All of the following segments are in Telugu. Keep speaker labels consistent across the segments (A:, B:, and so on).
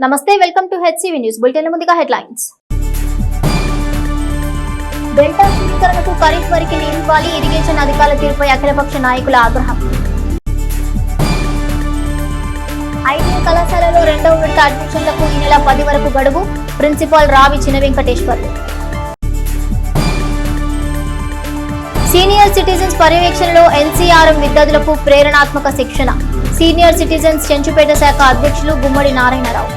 A: నమస్తే, welcome to HCV news bulletin. ముందుగా హెడ్లైన్స్. డెల్టా స్థిరీకరణకు ఖరీఫ్ వరకు నీరు ఇవ్వాలి, ఇరిగేషన్ అధికారుల తీరుపై అఖిలపక్ష నాయకుల ఆగ్రహం. ఐటీఐ కళాశాలలో రెండవ విడత అడ్మిషన్లకు ఈ నెల 10 వరకు గడువు. ప్రిన్సిపాల్ రావి చిన వెంకటేశ్వర్. సీనియర్ సిటిజన్స్ పర్యవేక్షణలో ఎన్సీఆర్ఎం విద్యార్థులకు ప్రేరణాత్మక శిక్షణ. సీనియర్ సిటిజన్స్ చెంచుపేట శాఖ అధ్యక్షులు గుమ్మడి నారాయణరావు.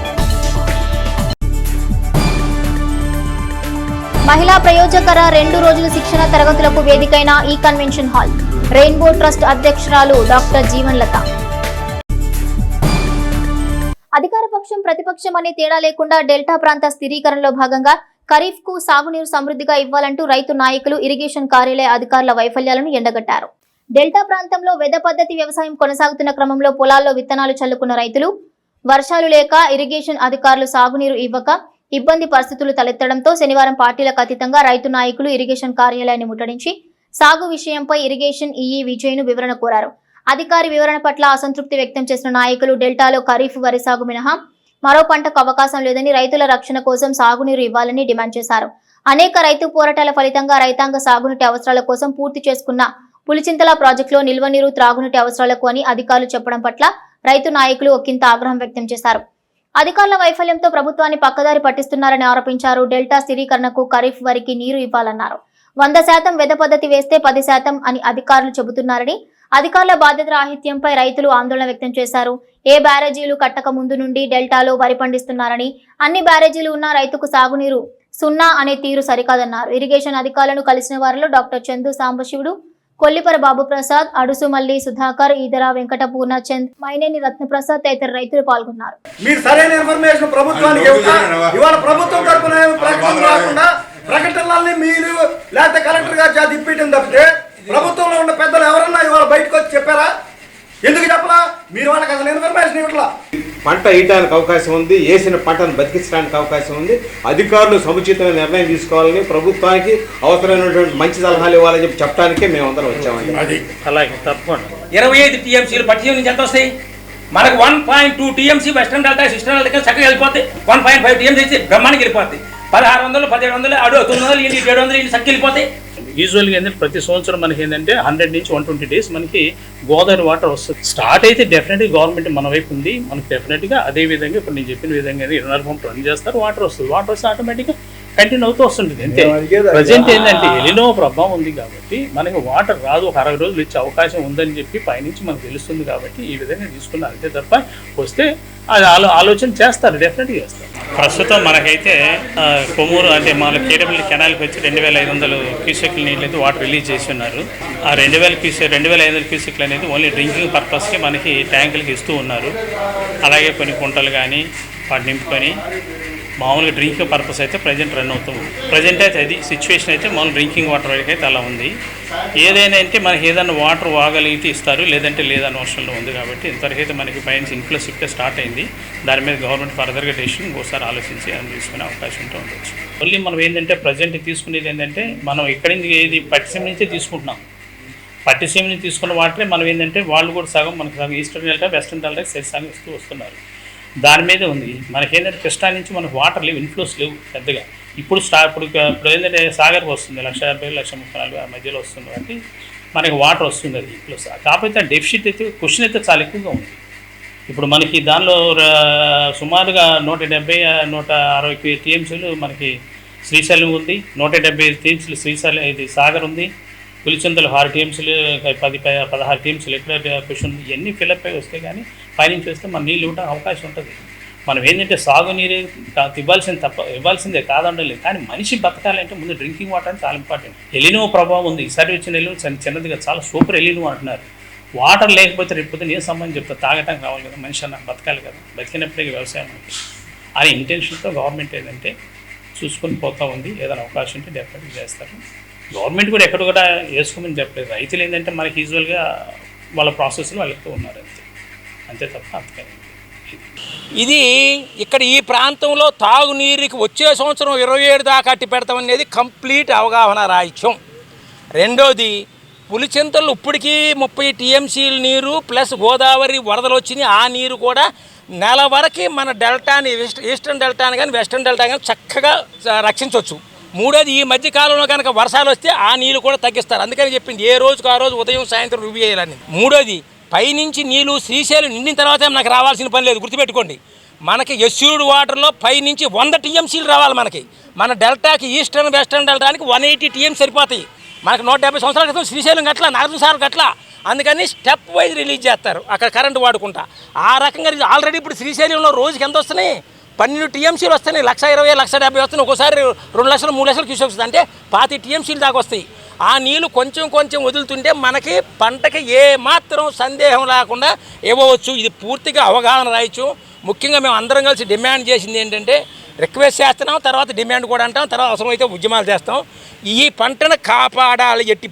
A: మహిళా ప్రయోజకర 2 రోజుల శిక్షణ తరగతులకు వేదికైన ఈ కన్వెన్షన్ హాల్. రెయిన్బో ట్రస్ట్ అధ్యక్షురాలు డాక్టర్ జీవన్లత. అధికార పక్షం ప్రతిపక్షం అనే తేడా లేకుండా డెల్టా ప్రాంత స్థిరీకరణలో భాగంగా ఖరీఫ్ కు సాగునీరు సమృద్ధిగా ఇవ్వాలంటూ రైతు నాయకులు ఇరిగేషన్ కార్యాలయ అధికారుల వైఫల్యాలను ఎండగట్టారు. డెల్టా ప్రాంతంలో వెద పద్ధతి వ్యవసాయం కొనసాగుతున్న క్రమంలో పొలాల్లో విత్తనాలు చల్లుకున్న రైతులు వర్షాలు లేక ఇరిగేషన్ అధికారులు సాగునీరు ఇవ్వక ఇబ్బంది పరిస్థితులు తలెత్తడంతో శనివారం పార్టీలకు అతీతంగా రైతు నాయకులు ఇరిగేషన్ కార్యాలయాన్ని ముట్టడించి సాగు విషయంపై ఇరిగేషన్ ఈఈ విజయ్ను వివరణ కోరారు. అధికారి వివరణ పట్ల అసంతృప్తి వ్యక్తం చేసిన నాయకులు డెల్టాలో ఖరీఫ్ వరి సాగు మినహా మరో పంటకు అవకాశం లేదని, రైతుల రక్షణ కోసం సాగునీరు ఇవ్వాలని డిమాండ్ చేశారు. అనేక రైతు పోరాటాల ఫలితంగా రైతాంగ సాగునీటి అవసరాల కోసం పూర్తి చేసుకున్న పులిచింతల ప్రాజెక్టులో నిల్వ నీరు త్రాగునీటి అవసరాలకు అని అధికారులు చెప్పడం పట్ల రైతు నాయకులు ఒకంత ఆగ్రహం వ్యక్తం చేశారు. అధికారుల వైఫల్యంతో ప్రభుత్వాన్ని పక్కదారి పట్టిస్తున్నారని ఆరోపించారు. డెల్టా స్థిరీకరణకు ఖరీఫ్ వరికి నీరు ఇవ్వాలన్నారు. 100% వెద పద్ధతి వేస్తే 10% అని అధికారులు చెబుతున్నారని, అధికారుల బాధ్యత రాహిత్యంపై రైతులు ఆందోళన వ్యక్తం చేశారు. ఏ బ్యారేజీలు కట్టక ముందు నుండి డెల్టాలో వరి పండిస్తున్నారని, అన్ని బ్యారేజీలు ఉన్న రైతుకు సాగునీరు సున్నా అనే తీరు సరికాదన్నారు. ఇరిగేషన్ అధికారులను కలిసిన వారిలో డాక్టర్ చందు సాంబశివుడు, కొల్లిపర బాబుప్రసాద్, అడుసుమల్లి సుధాకర్, ఈదర వెంకట పూర్ణచంద్, మైనేని రత్నప్రసాద్ తదితర రైతులు పాల్గొన్నారు.
B: మీరు సరైన ఇన్ఫర్మేషన్ ప్రభుత్వానికి ఇవాళ ప్రభుత్వం తరపున ప్రకటన రాకుండా ప్రకటనలని మీరు లేకపోతే కలెక్టర్ గారు చేత ఇప్పించడం తప్పితే ప్రభుత్వంలో ఉన్న పెద్దలు ఎవరన్నా ఇవాళ బయటకు వచ్చి చెప్పారా? ఎందుకు చెప్పలా? మీరు వాళ్ళకి అసలు ఇన్ఫర్మేషన్ ఇవ్వట్లా.
C: పంట వేయడానికి అవకాశం ఉంది, వేసిన పంటను బతికించడానికి అవకాశం ఉంది. అధికారులు సముచితమైన నిర్ణయం తీసుకోవాలని, ప్రభుత్వానికి అవసరమైనటువంటి మంచి సలహాలు ఇవ్వాలని చెప్పడానికే మేము అందరం వచ్చామండి.
B: అది
D: అలాగే తప్పకుండా 25 టీఎంసీలు పట్టించి నుంచి ఎంత వస్తాయి మనకు? 1.2 TMC western delta cistern delta చక్కగా వెళ్ళిపోతాయి. 1.5 టీఎంసీ బ్రహ్మానికి వెళ్ళిపోతాయి. 1600 1700 అడు 900 700 చక్కగా వెళ్ళిపోతాయి.
E: యూజువల్గా ఏంటంటే ప్రతి సంవత్సరం మనకి ఏంటంటే 100 నుంచి 120 డేస్ మనకి గోదావరి వాటర్ వస్తుంది. స్టార్ట్ అయితే డెఫినెట్గా గవర్నమెంట్ మన వైపు ఉంది. మనకు డెఫినెట్గా అదే విధంగా ఇప్పుడు నేను చెప్పిన విధంగా ఇన్నర్ పంప్ రన్ చేస్తారు, వాటర్ వస్తుంది. వాటర్ వస్తే ఆటోమేటిక్గా కంటిన్యూ అవుతూ వస్తుంటుంది. అంతే. ప్రజెంట్ ఏంటంటే ఎలినో ప్రభావం ఉంది కాబట్టి మనకి వాటర్ రాదు, 60 రోజులు ఇచ్చే అవకాశం ఉందని చెప్పి పైనుంచి మనకు తెలుస్తుంది కాబట్టి ఈ విధంగా తీసుకున్నారు. అంతే తప్ప వస్తే అది ఆలోచన చేస్తారు, డెఫినెట్గా చేస్తారు. ప్రస్తుతం మనకైతే కొమ్మూరు అంటే మన కేడబ్ల్యూ కెనాల్కి వచ్చి 2500 క్యూసెక్ల నీళ్ళు అయితే వాటర్ రిలీజ్ చేసి ఉన్నారు. ఆ 2500 క్యూసెక్లు అనేది ఓన్లీ డ్రింకింగ్ పర్పస్కి మనకి ట్యాంకులకి ఇస్తూ ఉన్నారు. అలాగే కొన్ని కుంటలు కానీ వాటి నింపుకొని మామూలుగా డ్రింకింగ్ పర్పస్ అయితే ప్రజెంట్ రన్ అవుతుంది. ప్రజెంట్ అయితే అది సిచ్యువేషన్ అయితే మామూలు డ్రింకింగ్ వాటర్ వరకు అయితే అలా ఉంది. ఏదైనా అంటే మనకి ఏదైనా వాటర్ వాగలిగితే ఇస్తారు, లేదంటే లేదన్న వర్షంలో ఉంది. కాబట్టి ఇంతవరకు అయితే మనకి పైన ఇన్ఫ్లస్ ఇప్పుడే స్టార్ట్ అయింది. దాని మీద గవర్నమెంట్ ఫర్దర్గా డెసిషన్ ఒకసారి ఆలోచించి అని తీసుకునే అవకాశం ఉంటూ ఉండొచ్చు. మళ్ళీ మనం ఏంటంటే ప్రజెంట్ తీసుకునేది ఏంటంటే మనం ఇక్కడి నుంచి ఏది పట్టిసీమ నుంచే తీసుకుంటున్నాం. పట్టిసీమ నుంచి తీసుకున్న వాటరే మనం ఏంటంటే వాళ్ళు కూడా సగం మనకు సగం ఈస్టర్న్ డెల్టా వెస్టర్న్ డెల్టా సగం ఇస్తూ వస్తున్నారు. దాని మీదే ఉంది. మనకేంటంటే కృష్ణా నుంచి మనకు వాటర్ లేవు, ఇన్ఫ్లోస్ లేవు పెద్దగా. ఇప్పుడు ఇప్పుడు ఏంటంటే సాగర్కి వస్తుంది 1,70,000 1,30,40 ఆ మధ్యలో వస్తుంది కాబట్టి మనకి వాటర్ వస్తుంది. అది ఇన్ఫ్లోస్. కాకపోతే ఆ డెఫిసిట్ అయితే క్వశ్చన్ అయితే చాలా ఎక్కువగా ఉంది. ఇప్పుడు మనకి దానిలో సుమారుగా 170-160 టీఎంసీలు మనకి శ్రీశైలం ఉంది, 170 టీఎంసీలు శ్రీశైలం ఇది సాగర్ ఉంది, పులిచింతలు 6 టీఎంసీలు 16 టీఎంసీలు ఎక్కడ క్వశ్చన్ ఉంది. ఇవన్నీ ఫిల్అప్ అయి వస్తే కానీ పైనుంచి వస్తే మన నీళ్ళు ఇవ్వడానికి అవకాశం ఉంటుంది. మనం ఏంటంటే సాగునీరు ఇవ్వాల్సిందే కాదండలేదు. కానీ మనిషి బతకాలంటే ముందు డ్రింకింగ్ వాటర్ అని చాలా ఇంపార్టెంట్. ఎలినో ప్రభావం ఉంది. ఈసారి వచ్చిన ఎలినో చిన్నదిగా చాలా సూపర్ ఎలినో అంటున్నారు. వాటర్ లేకపోతే రేపు నేను సంబంధం చెప్తా, తాగటానికి రావాలి కదా, మనిషి అన్న బతకాలి కదా, బతికినప్పుడే వ్యవసాయం మనకి అనే ఇంటెన్షన్తో గవర్నమెంట్ ఏంటంటే చూసుకొని పోతూ ఉంది. ఏదైనా అవకాశం ఉంటే డెఫినెట్గా చేస్తారు. గవర్నమెంట్ కూడా ఎక్కడ కూడా వేసుకోమని చెప్పలేదు. రైతులు ఏంటంటే మనకి యూజువల్గా వాళ్ళ ప్రాసెస్లో వెళ్తూ ఉన్నారు. అంతే తప్ప అంతకని
D: ఇది ఇక్కడ ఈ ప్రాంతంలో తాగునీరుకి వచ్చే సంవత్సరం 27 దాకా అట్టి పెడతామనేది కంప్లీట్ అవగాహన రాహిత్యం. రెండోది పులిచింతలు ఇప్పటికీ 30 టీఎంసీల నీరు ప్లస్ గోదావరి వరదలు వచ్చినాయి. ఆ నీరు కూడా నెల వరకు మన డెల్టాని ఈస్టర్న్ డెల్టాని కానీ వెస్టర్న్ డెల్టా కానీ చక్కగా రక్షించవచ్చు. మూడోది, ఈ మధ్య కాలంలో కనుక వర్షాలు వస్తే ఆ నీళ్ళు కూడా తగ్గిస్తారు. అందుకని చెప్పింది ఏ రోజుకు ఆ రోజు ఉదయం సాయంత్రం రివ్యూ చేయాలని. మూడోది, పైనుంచి నీళ్ళు శ్రీశైలం నిండిన తర్వాత నాకు రావాల్సిన పని లేదు. గుర్తుపెట్టుకోండి, మనకి ఎస్యూర్డ్ వాటర్లో పైనుంచి 100 టీఎంసీలు రావాలి. మన డెల్టాకి ఈస్టర్న్ వెస్టర్న్ డెల్టానికి 180 టీఎంసీ సరిపోతాయి. మనకు 170 సంవత్సరాల క్రితం శ్రీశైలం గట్ల, నాగార్జునసాగర్ గట్ల. అందుకని స్టెప్ వైజ్ రిలీజ్ చేస్తారు అక్కడ కరెంటు వాడుకుంటా. ఆ రకంగా ఆల్రెడీ ఇప్పుడు శ్రీశైలంలో రోజుకి ఎంత వస్తున్నాయి? 12 టీఎంసీలు వస్తున్నాయి. 120, 170 వస్తున్నాయి. ఒక్కోసారి 2 లక్షలు 3 లక్షలు తీసుకొస్తుంది. అంటే 25 టీఎంసీలు దాకా వస్తాయి. ఆ నీళ్ళు కొంచెం కొంచెం వదులుతుంటే మనకి పంటకి ఏ మాత్రం సందేహం లేకుండా ఇవ్వవచ్చు. ఇది పూర్తిగా అవగాహన రాయొచ్చు. ముఖ్యంగా మేము అందరం కలిసి డిమాండ్ చేసింది ఏంటంటే, రిక్వెస్ట్ చేస్తున్నాం, తర్వాత డిమాండ్ కూడా అంటాం, తర్వాత అవసరమైతే ఉద్యమాలు చేస్తాం. ఈ పంటను కాపాడాలి. ఎట్టి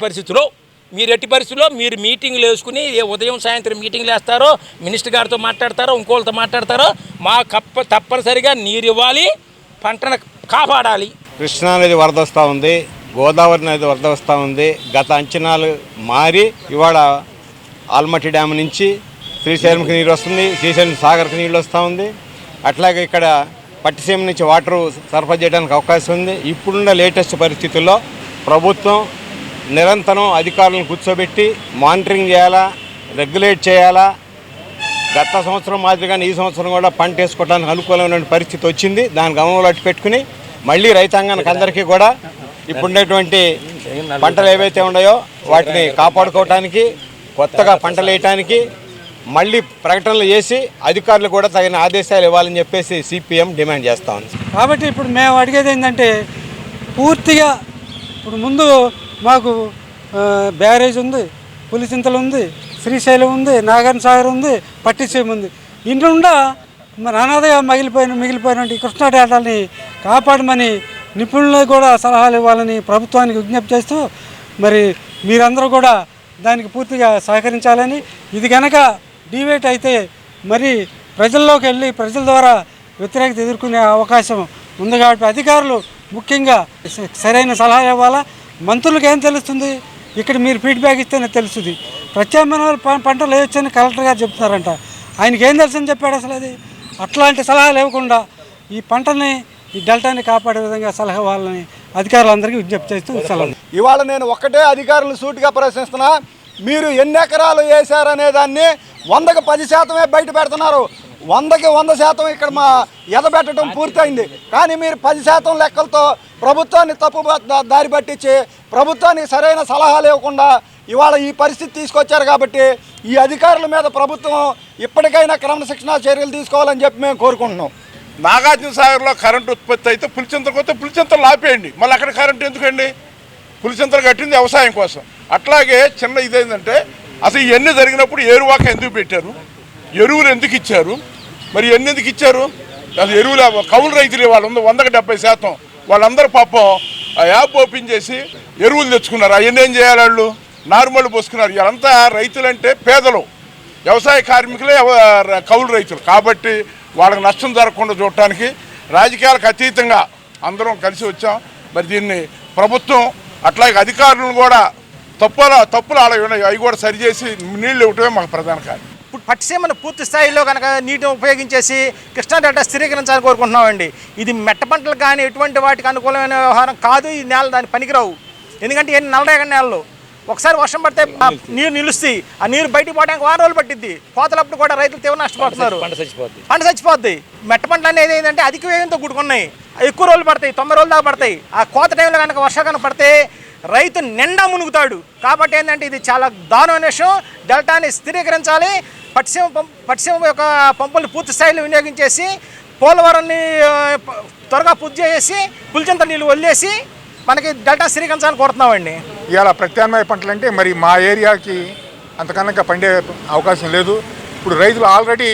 D: పరిస్థితుల్లో మీరు మీటింగ్లు వేసుకుని ఉదయం సాయంత్రం మీటింగ్లు వేస్తారో, మినిస్టర్ గారితో మాట్లాడతారో, ఇంకోళ్ళతో మాట్లాడతారో, తప్పనిసరిగా నీరు ఇవ్వాలి, పంటను కాపాడాలి.
C: కృష్ణా నది వరద వస్తూ ఉంది, గోదావరి నది వరద వస్తూ ఉంది. గత అంచనాలు మారి ఇవాళ ఆల్మట్టి డ్యామ్ నుంచి శ్రీశైలంకి నీరు వస్తుంది, శ్రీశైలం సాగర్కి నీళ్ళు వస్తూ ఉంది. అట్లాగే ఇక్కడ పట్టిసీమ నుంచి వాటర్ సరఫరా చేయడానికి అవకాశం ఉంది. ఇప్పుడున్న లేటెస్ట్ పరిస్థితుల్లో ప్రభుత్వం నిరంతరం అధికారులను కూర్చోబెట్టి మానిటరింగ్ చేయాలా, రెగ్యులేట్ చేయాలా. గత సంవత్సరం మాదిరిగానే ఈ సంవత్సరం కూడా పంట వేసుకోవడానికి అనుకూలమైన పరిస్థితి వచ్చింది. దాని గమనంలో అట్టు పెట్టుకుని మళ్ళీ రైతాంగానికి అందరికీ కూడా ఇప్పుడున్నటువంటి పంటలు ఏవైతే ఉన్నాయో వాటిని కాపాడుకోవటానికి, కొత్తగా పంటలు వేయటానికి మళ్ళీ ప్రకటనలు చేసి అధికారులు కూడా తగిన ఆదేశాలు ఇవ్వాలని చెప్పేసి సిపిఎం డిమాండ్ చేస్తా ఉంది.
F: కాబట్టి ఇప్పుడు మేము అడిగేది ఏంటంటే, పూర్తిగా ఇప్పుడు ముందు మాకు బ్యారేజ్ ఉంది, పులిచింతలు ఉంది, శ్రీశైలం ఉంది, నాగార్జునసాగర్ ఉంది, పట్టిసీమ ఉంది. ఇంట్లో మరి అనాథగా మిగిలిపోయిన కృష్ణా డెల్టాని కాపాడమని నిపుణులకు కూడా సలహాలు ఇవ్వాలని ప్రభుత్వానికి విజ్ఞప్తి చేస్తూ, మరి మీరందరూ కూడా దానికి పూర్తిగా సహకరించాలని, ఇది కనుక డివేట్ అయితే మరి ప్రజల్లోకి వెళ్ళి ప్రజల ద్వారా వ్యతిరేకత ఎదుర్కొనే అవకాశం ఉంది. కాబట్టి అధికారులు ముఖ్యంగా సరైన సలహా ఇవ్వాలా. మంత్రులకు ఏం తెలుస్తుంది? ఇక్కడ మీరు ఫీడ్బ్యాక్ ఇస్తేనే తెలుస్తుంది. ప్రత్యామ్నాయ పంటలు వేయొచ్చని కలెక్టర్ గారు చెప్తున్నారంట. ఆయనకి ఏం తెలుసని చెప్పాడు అసలు? అది అట్లాంటి సలహాలు ఇవ్వకుండా ఈ పంటని, ఈ డెల్టాని కాపాడే విధంగా సలహా ఇవ్వాలని అధికారులందరికీ విజ్ఞప్తి చేస్తూ సెలవు.
B: ఇవాళ నేను ఒక్కటే అధికారులను సూటిగా ప్రశ్నిస్తున్నా. మీరు ఎన్ని ఎకరాలు వేశారనే దాన్ని 100కి 10% బయట పెడుతున్నారు. 100కి 100% ఇక్కడ మా ఎదబెట్టడం పూర్తయింది. కానీ మీరు 10% లెక్కలతో ప్రభుత్వాన్ని తప్పు దారి పట్టించి ప్రభుత్వానికి సరైన సలహాలు ఇవ్వకుండా ఇవాళ ఈ పరిస్థితి తీసుకొచ్చారు. కాబట్టి ఈ అధికారుల మీద ప్రభుత్వం ఇప్పటికైనా క్రమశిక్షణా చర్యలు తీసుకోవాలని చెప్పి మేము కోరుకుంటున్నాం.
G: నాగార్జునసాగర్లో కరెంటు ఉత్పత్తి అయితే పులిచింతలకు వస్తే పులిచింతలు ఆపేయండి. మళ్ళీ అక్కడ కరెంటు ఎందుకండి? పులిచింతలు కట్టింది వ్యవసాయం కోసం. అట్లాగే చిన్న ఇదేంటంటే, అసలు ఇవన్నీ జరిగినప్పుడు ఏరువాక ఎందుకు పెట్టారు? ఎరువులు ఎందుకు ఇచ్చారు? మరి ఎన్ని ఎందుకు ఇచ్చారు? అసలు ఎరువులు కౌలు రైతులు వాళ్ళు 100కి 70% వాళ్ళందరూ పాపం ఆ యాప్ ఓపెన్ చేసి ఎరువులు తెచ్చుకున్నారు. అవన్నీ ఏం చేయాలి? వాళ్ళు నార్మల్ పోసుకున్నారు. వీళ్ళంతా రైతులంటే పేదలు, వ్యవసాయ కార్మికులే కౌలు రైతులు. కాబట్టి వాళ్ళకి నష్టం జరగకుండా చూడటానికి రాజకీయాలకు అతీతంగా అందరం కలిసి వచ్చాం. మరి దీన్ని ప్రభుత్వం అట్లాగే అధికారులను కూడా తప్పులు అలా ఉన్నాయి, అవి కూడా సరిచేసి నీళ్ళు ఇవ్వటమే మాకు ప్రధాన కార్యం.
H: ఇప్పుడు పట్టిసీమను పూర్తి స్థాయిలో కనుక నీటిని ఉపయోగించేసి కృష్ణా డెల్టా స్థిరీకరించాలని కోరుకుంటున్నామండి. ఇది మెట్ట పంటలు కానీ ఎటువంటి వాటికి అనుకూలమైన వ్యవహారం కాదు. ఈ నేల దాని పనికిరావు. ఎందుకంటే ఎన్ని నల్లరేగడి నేలలు ఒకసారి వర్షం పడితే నీరు నిలుస్తాయి. ఆ నీరు బయటకు పోవడానికి 1 రోజులు పట్టిద్ది. కోతలప్పుడు కూడా రైతులు తీవ్ర నష్టపోతున్నారు. పంట చచ్చిపోద్ది. మెట్ట పంటలు అనేది ఏంటంటే అధిక వ్యయంతో కూడుకున్నాయి. ఎక్కువ రోజులు పడతాయి, 90 రోజుల దాకా పడతాయి. ఆ కోత టైంలో కనుక వర్షాలు పడితే రైతు నిండా మునుగుతాడు. కాబట్టి ఏంటంటే ఇది చాలా దారుణమైన విషయం. డెల్టాని స్థిరీకరించాలి. పట్టిసీమ యొక్క పంపుల్ని పూర్తి స్థాయిలో వినియోగించేసి పోలవరాన్ని త్వరగా పూర్తి చేసి పులిచింత నీళ్ళు వదిలేసి మనకి డెల్టా స్థిరీకరించాలని కోరుతున్నామండి.
I: ఇవాళ ప్రత్యామ్నాయ పంటలు అంటే మరి మా ఏరియాకి అంతకన్నా పండే అవకాశం లేదు. ఇప్పుడు రైతులు ఆల్రెడీ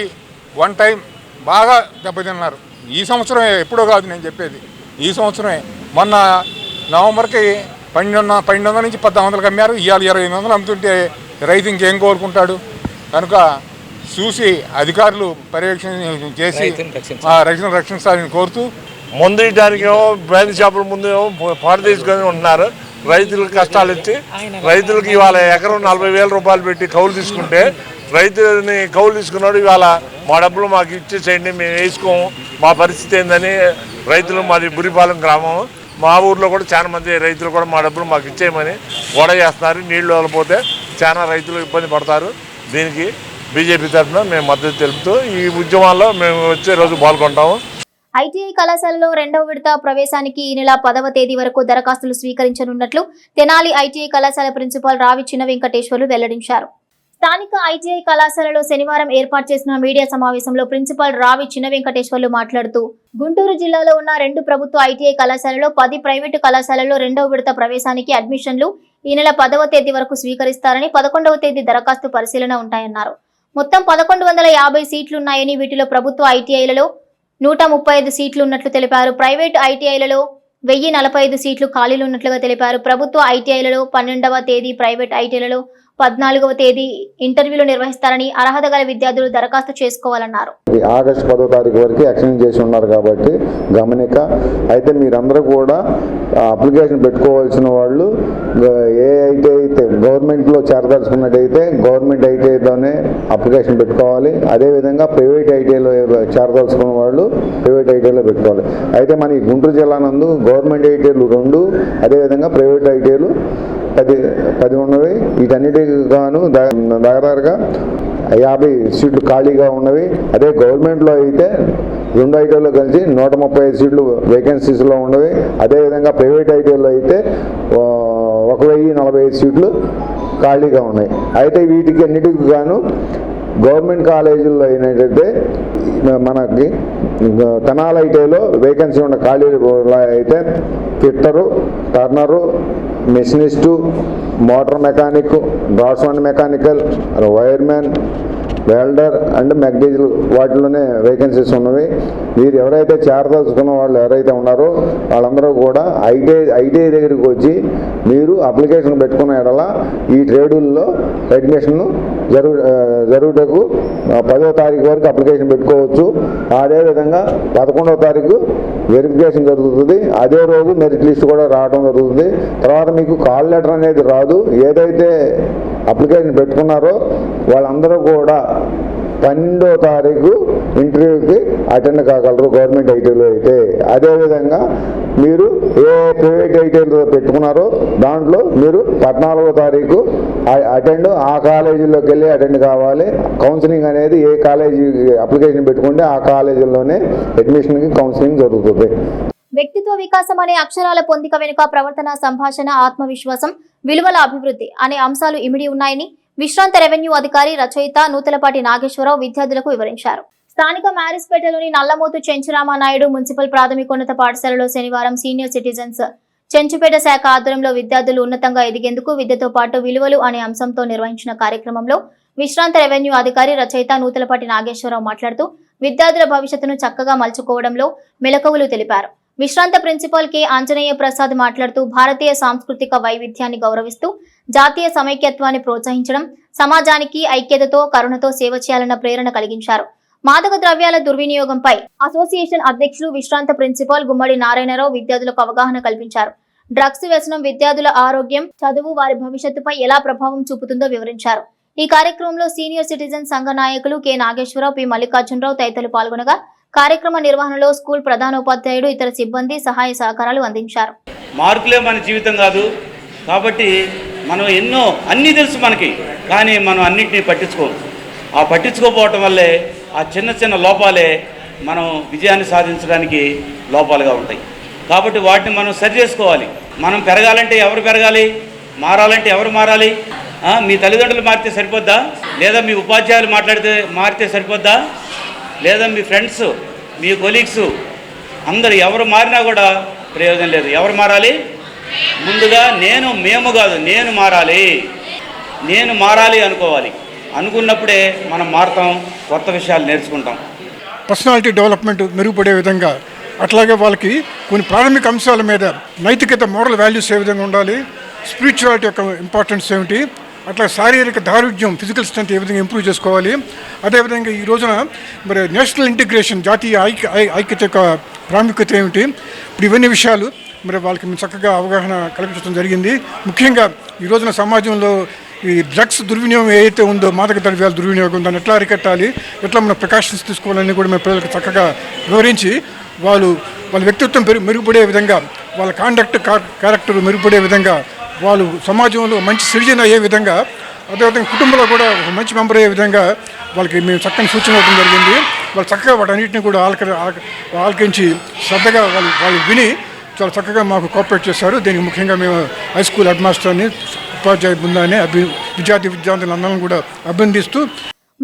I: 1 టైం బాగా దెబ్బతిన్నారు. ఈ సంవత్సరమే, ఎప్పుడో కాదు నేను చెప్పేది, ఈ సంవత్సరమే. మొన్న నవంబర్కి 1200 నుంచి 1400 అమ్మారు. ఇవాళ 2500 అమ్ముతుంటే రైతు ఇంకేం కోరుకుంటాడు? కనుక చూసి అధికారులు పర్యవేక్షణ చేసి రైతులను రక్షించాలని కోరుతూ,
J: ముందు ఇటానికేమో బయలు చేపల ముందు పాట తీసుకొని ఉంటున్నారు.
G: రైతులకు కష్టాలు ఇచ్చి రైతులకు ఇవాళ ఎకరం 40,000 రూపాయలు పెట్టి కౌలు తీసుకుంటే రైతులని కౌలు తీసుకున్నాడు ఇవాళ మా డబ్బులు మాకు ఇచ్చేసేయండి మేము వేసుకోము మా పరిస్థితి ఏందని రైతులు మాది బురిపాలెం గ్రామం మా ఊర్లో కూడా చాలా మంది రైతులు కూడా మా డబ్బులు మాకు ఇచ్చేయమని గొడవ చేస్తున్నారు. నీళ్లు వదలపోతే చాలా రైతులు ఇబ్బంది పడతారు. దీనికి బీజేపీ తరఫున మేము మద్దతు తెలుపుతూ ఈ ఉద్యమాల్లో మేము వచ్చే రోజు పాల్గొంటాము.
A: ఐటీఐ కళాశాలలో 2వ విడత ప్రవేశానికి ఈ నెల 10వ తేదీ వరకు దరఖాస్తులు స్వీకరించనున్నట్లు తెనాలి ఐటీఐ కళాశాల ప్రిన్సిపాల్ రావి చిన్న వెంకటేశ్వర్లు వెల్లడించారు. స్థానిక ఐటీఐ కళాశాలలో శనివారం ఏర్పాటు చేసిన మీడియా సమావేశంలో ప్రిన్సిపాల్ రావి చిన్న వెంకటేశ్వర్లు మాట్లాడుతూ గుంటూరు జిల్లాలో ఉన్న 2 ప్రభుత్వ ఐటీఐ కళాశాలలో 10 ప్రైవేటు కళాశాలలో 2వ విడత ప్రవేశానికి అడ్మిషన్లు ఈ నెల 10వ తేదీ వరకు స్వీకరిస్తారని 11వ తేదీ దరఖాస్తు పరిశీలన ఉంటాయన్నారు. మొత్తం 1150 సీట్లున్నాయని వీటిలో ప్రభుత్వ ఐటీఐలలో 135 సీట్లు ఉన్నట్లు తెలిపారు. ప్రైవేటు ఐటీఐలలో 1045 సీట్లు ఖాళీలు ఉన్నట్లుగా తెలిపారు. ప్రభుత్వ ఐటీఐలలో 12వ తేదీ, ప్రైవేట్ ఐటీఐలలో 14వ తేదీ ఇంటర్వ్యూలు నిర్వహిస్తారని అర్హత గల విద్యార్థులు దరఖాస్తు చేసుకోవాలన్నారు.
J: ఆగస్టు 10వ తారీఖు వరకు ఎక్స్టెండ్ చేసి ఉన్నారు కాబట్టి గమనిక. అయితే మీరందరూ కూడా అప్లికేషన్ పెట్టుకోవాల్సిన వాళ్ళు ఏ ఐటీ అయితే గవర్నమెంట్లో చేరదలుచుకున్నట్టయితే గవర్నమెంట్ ఐటీఐతోనే అప్లికేషన్ పెట్టుకోవాలి. అదేవిధంగా ప్రైవేట్ ఐటీఐలో చేరదలుచుకున్న వాళ్ళు ప్రైవేట్ ఐటీఐలో పెట్టుకోవాలి. అయితే మన ఈ గుంటూరు జిల్లా నందు గవర్నమెంట్ ఐటీఐలు 2, అదేవిధంగా ప్రైవేట్ ఐటీఐలు 10 ఉన్నవి. వీటన్నిటికి గాను దగ్గరగా 50 సీట్లు ఖాళీగా ఉన్నవి. అదే గవర్నమెంట్లో అయితే 2 ఐటీఐలో కలిసి 135 సీట్లు వేకెన్సీస్లో ఉన్నవి. అదేవిధంగా ప్రైవేట్ ఐటీఐలో అయితే 1045 సీట్లు ఖాళీగా ఉన్నాయి. అయితే వీటికి అన్నిటికి గాను గవర్నమెంట్ కాలేజీల్లో అయినట్టయితే మనకి తెనాలి ఐటీఐలో వేకెన్సీ ఉన్న ఖాళీలు అయితే fitter, turner, machinist, motor mechanic, draughtsmen mechanical, wiremen, welder and మెగ్డీజల్ వాటిలోనే వేకెన్సీస్ ఉన్నవి. మీరు ఎవరైతే చేరదలుచుకున్న వాళ్ళు ఎవరైతే ఉన్నారో వాళ్ళందరూ కూడా ఐటీఐ దగ్గరికి వచ్చి మీరు అప్లికేషన్ పెట్టుకున్న ఎడల ఈ ట్రేడుల్లో అడ్మిషన్ జరుగుటకు 10వ తారీఖు వరకు అప్లికేషన్ పెట్టుకోవచ్చు. అదేవిధంగా 11వ తారీఖు వెరిఫికేషన్ జరుగుతుంది. అదే రోజు మెరిట్ లిస్ట్ కూడా రావడం జరుగుతుంది. తర్వాత మీకు కాల్ లెటర్ అనేది రాదు. ఏదైతే అప్లికేషన్ పెట్టుకున్నారో వాళ్ళందరూ కూడా 12వ తారీఖు ఇంటర్వ్యూకి అటెండ్ కాగలరు గవర్నమెంట్ ఐటీలో అయితే. అదేవిధంగా మీరు ఏ ప్రైవేట్ ఐటీలో పెట్టుకున్నారో దాంట్లో మీరు 14వ తారీఖు అటెండ్ ఆ కాలేజీలోకి వెళ్ళి అటెండ్ కావాలి. కౌన్సిలింగ్ అనేది ఏ కాలేజీ అప్లికేషన్ పెట్టుకుంటే ఆ కాలేజీలోనే అడ్మిషన్కి కౌన్సిలింగ్ జరుగుతుంది.
A: వ్యక్తిత్వ వికాసం అనే అక్షరాల పొందిక వెనుక ప్రవర్తన, సంభాషణ, ఆత్మవిశ్వాసం, విలువల అభివృద్ధి అనే అంశాలు ఇమిడి ఉన్నాయని విశ్రాంత రెవెన్యూ అధికారి రచయిత నూతలపాటి నాగేశ్వరరావు విద్యార్థులకు వివరించారు. స్థానిక మ్యారేజ్పేటలోని నల్లమోతు చెంచురామానాయుడు మున్సిపల్ ప్రాథమికోన్నత పాఠశాలలో శనివారం సీనియర్ సిటిజన్స్ చెంచుపేట శాఖ ఆధ్వర్యంలో విద్యార్థులు ఉన్నతంగా ఎదిగేందుకు విద్యతో పాటు విలువలు అనే అంశంతో నిర్వహించిన కార్యక్రమంలో విశ్రాంత రెవెన్యూ అధికారి రచయిత నూతలపాటి నాగేశ్వరరావు మాట్లాడుతూ విద్యార్థుల భవిష్యత్తును చక్కగా మలుచుకోవడంలో మెలకువలు తెలిపారు. విశ్రాంత ప్రిన్సిపాల్ కె ఆంజనేయ ప్రసాద్ మాట్లాడుతూ భారతీయ సాంస్కృతిక వైవిధ్యాన్ని గౌరవిస్తూ జాతీయ సమైక్యత్వాన్ని ప్రోత్సహించడం, సమాజానికి ఐక్యతతో కరుణతో సేవ చేయాలన్న ప్రేరణ కలిగించారు. మాదక ద్రవ్యాల దుర్వినియోగంపై అసోసియేషన్ అధ్యక్షులు విశ్రాంత ప్రిన్సిపాల్ గుమ్మడి నారాయణరావు విద్యార్థులకు అవగాహన కల్పించారు. డ్రగ్స్ వ్యసనం విద్యార్థుల ఆరోగ్యం, చదువు, వారి భవిష్యత్తుపై ఎలా ప్రభావం చూపుతుందో వివరించారు. ఈ కార్యక్రమంలో సీనియర్ సిటిజన్ సంఘ నాయకులు కె నాగేశ్వరరావు, పి మల్లికార్జునరావు తదితరులు పాల్గొనగా కార్యక్రమ నిర్వహణలో స్కూల్ ప్రధానోపాధ్యాయుడు, ఇతర సిబ్బంది సహాయ సహకారాలు అందించారు.
K: మార్కులే మన జీవితం కాదు కాబట్టి మనం అన్నీ తెలుసు మనకి, కానీ మనం అన్నింటినీ పట్టించుకోం. ఆ పట్టించుకోకపోవటం వల్లే ఆ చిన్న చిన్న లోపాలే మనం విజయాన్ని సాధించడానికి లోపాలుగా ఉంటాయి. కాబట్టి వాటిని మనం సరి చేసుకోవాలి. మనం పెరగాలంటే ఎవరు పెరగాలి, మారాలంటే ఎవరు మారాలి? మీ తల్లిదండ్రులు మారితే సరిపోద్దా? లేదా మీ ఉపాధ్యాయులు మారితే సరిపోద్దా? లేదా మీ ఫ్రెండ్స్, మీ కొలీగ్స్ అందరు ఎవరు మారినా కూడా ప్రయోజనం లేదు. ఎవరు మారాలి? ముందుగా మేము కాదు, నేను మారాలి అనుకోవాలి. అనుకున్నప్పుడే మనం మారుతాం, కొత్త విషయాలు నేర్చుకుంటాం.
I: పర్సనాలిటీ డెవలప్మెంట్ మెరుగుపడే విధంగా, అట్లాగే వాళ్ళకి కొన్ని ప్రాథమిక అంశాల మీద నైతికత, మోరల్ వాల్యూస్ ఏ విధంగా ఉండాలి, స్పిరిచువాలిటీ యొక్క ఇంపార్టెన్స్ ఏమిటి, అట్లా శారీరక దారుఢ్యం, ఫిజికల్ స్ట్రెంత్ ఏ విధంగా ఇంప్రూవ్ చేసుకోవాలి. అదేవిధంగా ఈ రోజున మరి నేషనల్ ఇంటిగ్రేషన్, జాతీయ ఐక్యత యొక్క ప్రాముఖ్యత ఏమిటి, ఇప్పుడు ఇవన్నీ విషయాలు
F: మరి వాళ్ళకి మేము చక్కగా అవగాహన కల్పించడం జరిగింది. ముఖ్యంగా ఈ రోజున సమాజంలో ఈ డ్రగ్స్ దుర్వినియోగం ఏదైతే ఉందో, మాదక ద్రవ్యాల దుర్వినియోగం, దాన్ని ఎట్లా అరికట్టాలి, ఎట్లా మన ప్రికాషన్స్ తీసుకోవాలని కూడా మేము ప్రజలకు చక్కగా వివరించి వాళ్ళ వ్యక్తిత్వం మెరుగుపడే విధంగా, వాళ్ళ క్యారెక్టర్ మెరుగుపడే విధంగా, వాళ్ళు సమాజంలో మంచి సిటిజన్ అయ్యే విధంగా, అదేవిధంగా కుటుంబంలో కూడా ఒక మంచి మెంబర్ అయ్యే విధంగా వాళ్ళకి మేము చక్కని సూచన ఇవ్వడం జరిగింది. వాళ్ళు చక్కగా వాటన్నిటిని కూడా ఆలకించి శ్రద్ధగా వాళ్ళు విని చాలా చక్కగా మాకు కోఆపరేట్ చేశారు. దీనికి ముఖ్యంగా మేము హై స్కూల్ హెడ్ మాస్టర్ని, ఉపాధ్యాయ బృందాన్ని, విద్యార్థులందరం కూడా అభినందిస్తూ,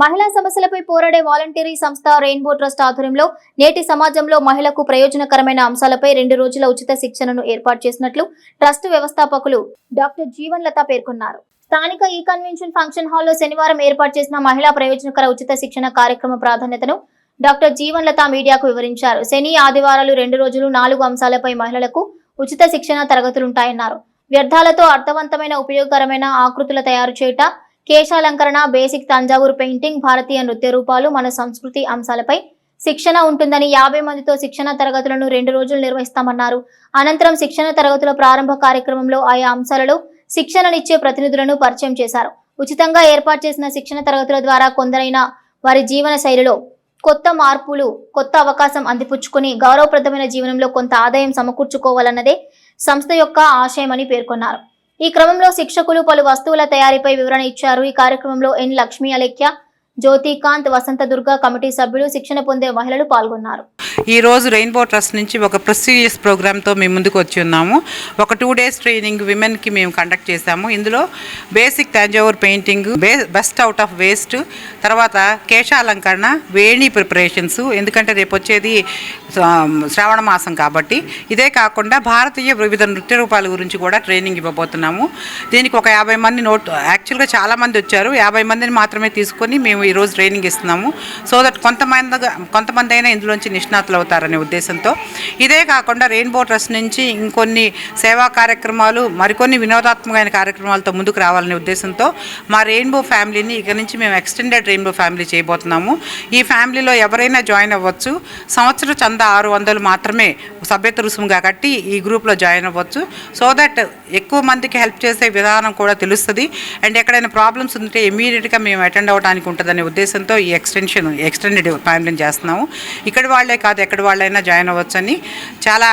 A: మహిళా సమస్యలపై పోరాడే వాలంటీరీ సంస్థ రెయిన్బో ట్రస్ట్ ఆధ్వర్యంలో నేటి సమాజంలో మహిళకు ప్రయోజనకరమైన అంశాలపై 2 రోజుల ఉచిత శిక్షణను ఏర్పాటు చేసినట్లు ట్రస్ట్ వ్యవస్థాపకులు డాక్టర్ జీవన్ లత పేర్కొన్నారు. స్థానిక ఈ కన్వెన్షన్ ఫంక్షన్ హాల్లో శనివారం ఏర్పాటు చేసిన మహిళా ప్రయోజనకర ఉచిత శిక్షణ కార్యక్రమ ప్రాధాన్యతను డాక్టర్ జీవన్ లత మీడియాకు వివరించారు. శని, ఆదివారాలు 2 రోజులు 4 అంశాలపై మహిళలకు ఉచిత శిక్షణ తరగతులుంటాయన్నారు. వ్యర్థాలతో అర్థవంతమైన ఉపయోగకరమైన ఆకృతుల తయారు చేయుట, కేశాలంకరణ, బేసిక్ తంజావూరు పెయింటింగ్, భారతీయ నృత్య రూపాలు, మన సంస్కృతి అంశాలపై శిక్షణ ఉంటుందని 50 మందితో శిక్షణ తరగతులను 2 రోజులు నిర్వహిస్తామన్నారు. అనంతరం శిక్షణ తరగతుల ప్రారంభ కార్యక్రమంలో ఆయా అంశాలలో శిక్షణనిచ్చే ప్రతినిధులను పరిచయం చేశారు. ఉచితంగా ఏర్పాటు చేసిన శిక్షణ తరగతుల ద్వారా కొందరైన వారి జీవన శైలిలో కొత్త మార్పులు, కొత్త అవకాశం అందిపుచ్చుకుని గౌరవప్రదమైన జీవనంలో కొంత ఆదాయం సమకూర్చుకోవాలన్నదే సంస్థ యొక్క ఆశయమని పేర్కొన్నారు. ఈ క్రమంలో శిక్షకులు పలు వస్తువుల తయారీపై వివరణ ఇచ్చారు. ఈ కార్యక్రమంలో ఎన్ లక్ష్మీ అలేఖ్య, జ్యోతికాంత్, వసంత దుర్గ కమిటీ సభ్యులు, శిక్షణ పొందే మహిళలు పాల్గొన్నారు.
L: ఈ రోజు రెయిన్బో ట్రస్ట్ నుంచి ఒక ప్రెస్టీజియస్ ప్రోగ్రామ్తో మేము ముందుకు వచ్చి ఉన్నాము. ఒక 2 days ట్రైనింగ్ విమెన్కి మేము కండక్ట్ చేశాము. ఇందులో basic Thanjavur painting, best out of waste, తర్వాత కేశాలంకరణ, వేణి ప్రిపరేషన్స్, ఎందుకంటే రేపు వచ్చేది శ్రావణ మాసం కాబట్టి. ఇదే కాకుండా భారతీయ వివిధ నృత్య రూపాల గురించి కూడా ట్రైనింగ్ ఇవ్వబోతున్నాము. దీనికి ఒక 50 మంది యాక్చువల్గా చాలామంది వచ్చారు, 50 మందిని మాత్రమే తీసుకొని మేము ఈరోజు ట్రైనింగ్ ఇస్తున్నాము. సో దట్ కొంతమంది అయినా ఇందులోంచి నిష్ణాతులు అవుతారనే ఉద్దేశంతో. ఇదే కాకుండా రెయిన్బో ట్రస్ట్ నుంచి ఇంకొన్ని సేవా కార్యక్రమాలు, మరికొన్ని వినోదాత్మకమైన కార్యక్రమాలతో ముందుకు రావాలనే ఉద్దేశంతో మా రెయిన్బో ఫ్యామిలీని ఇక నుంచి మేము ఎక్స్టెండెడ్ రెయిన్బో ఫ్యామిలీ చేయబోతున్నాము. ఈ ఫ్యామిలీలో ఎవరైనా జాయిన్ అవ్వచ్చు. సంవత్సరం చందా 600 మాత్రమే సభ్యత రుసుముగా కట్టి ఈ గ్రూప్లో జాయిన్ అవ్వచ్చు. సో దట్ ఎక్కువ మందికి హెల్ప్ చేసే విధానం కూడా తెలుస్తుంది. అండ్ ఎక్కడైనా ప్రాబ్లమ్స్ ఉంటే ఇమీడియట్గా మేము అటెండ్ అవ్వడానికి ఉంటుందనే ఉద్దేశంతో ఈ ఎక్స్టెండెడ్ ఫ్యామిలీని చేస్తున్నాము. ఇక్కడ వాళ్ళే కాదు, ఎక్కడ వాళ్ళైనా జాయిన్ అవ్వచ్చని చాలా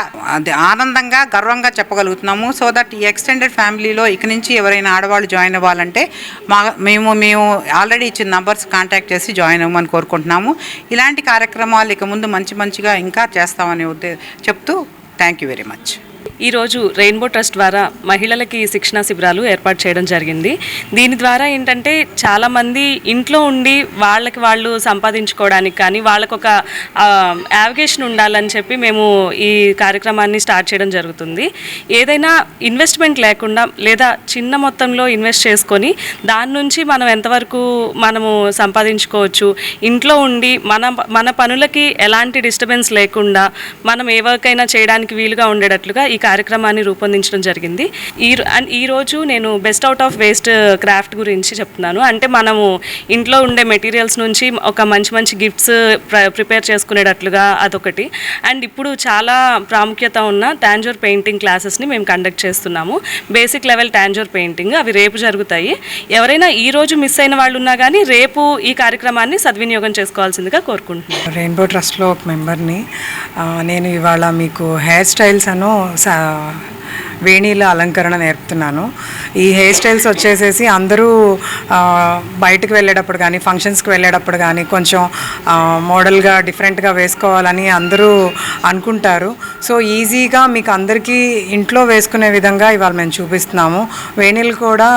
L: ఆనందంగా, గర్వంగా చెప్పగలుగుతున్నాము. సో దట్ ఈ ఎక్స్టెండెడ్ ఫ్యామిలీలో ఇక నుంచి ఎవరైనా ఆడవాళ్ళు జాయిన్ అవ్వాలంటే మేము ఆల్రెడీ ఇచ్చిన నంబర్స్ కాంటాక్ట్ చేసి జాయిన్ అవ్వమని కోరుకుంటున్నాము. ఇలాంటి కార్యక్రమాలు ఇక ముందు మంచిగా ఇంకా చేస్తామని చెప్తూ థ్యాంక్ యూ వెరీ మచ్.
M: ఈరోజు రెయిన్బో ట్రస్ట్ ద్వారా మహిళలకి శిక్షణా శిబిరాలు ఏర్పాటు చేయడం జరిగింది. దీని ద్వారా ఏంటంటే చాలామంది ఇంట్లో ఉండి వాళ్ళకి వాళ్ళు సంపాదించుకోవడానికి కానీ వాళ్ళకు ఒక యావిగేషన్ ఉండాలని చెప్పి మేము ఈ కార్యక్రమాన్ని స్టార్ట్ చేయడం జరుగుతుంది. ఏదైనా ఇన్వెస్ట్మెంట్ లేకుండా లేదా చిన్న మొత్తంలో ఇన్వెస్ట్ చేసుకొని దాని నుంచి మనం ఎంతవరకు మనము సంపాదించుకోవచ్చు, ఇంట్లో ఉండి మన పనులకి ఎలాంటి డిస్టర్బెన్స్ లేకుండా మనం ఏ వర్క్ అయినా చేయడానికి వీలుగా ఉండేటట్లుగా ఈ కార్యక్రమాన్ని రూపొందించడం జరిగింది. ఈరోజు నేను best out of waste craft గురించి చెప్తున్నాను. అంటే మనము ఇంట్లో ఉండే మెటీరియల్స్ నుంచి ఒక మంచి గిఫ్ట్స్ ప్రిపేర్ చేసుకునేటట్లుగా అదొకటి. అండ్ ఇప్పుడు చాలా ప్రాముఖ్యత ఉన్న టాంజోర్ పెయింటింగ్ క్లాసెస్ని మేము కండక్ట్ చేస్తున్నాము. బేసిక్ లెవెల్ టాంజోర్ పెయింటింగ్ అవి రేపు జరుగుతాయి. ఎవరైనా ఈ రోజు మిస్ అయిన వాళ్ళు ఉన్నా కానీ రేపు ఈ కార్యక్రమాన్ని సద్వినియోగం చేసుకోవాల్సిందిగా కోరుకుంటున్నాను.
N: రెయిన్బో ట్రస్ట్లో ఒక మెంబర్ని. నేను ఇవాళ మీకు హెయిర్ స్టైల్స్ వేణీల అలంకరణ నేర్పుతున్నాను. ఈ హెయిర్ స్టైల్స్ వచ్చేసేసి అందరూ బయటకు వెళ్ళేటప్పుడు కానీ, ఫంక్షన్స్కి వెళ్ళేటప్పుడు కానీ కొంచెం మోడల్గా డిఫరెంట్గా వేసుకోవాలని అందరూ అనుకుంటారు. సో ఈజీగా మీకు అందరికీ ఇంట్లో వేసుకునే విధంగా ఇవాళ మేము చూపిస్తున్నాము. వేణీలు కూడా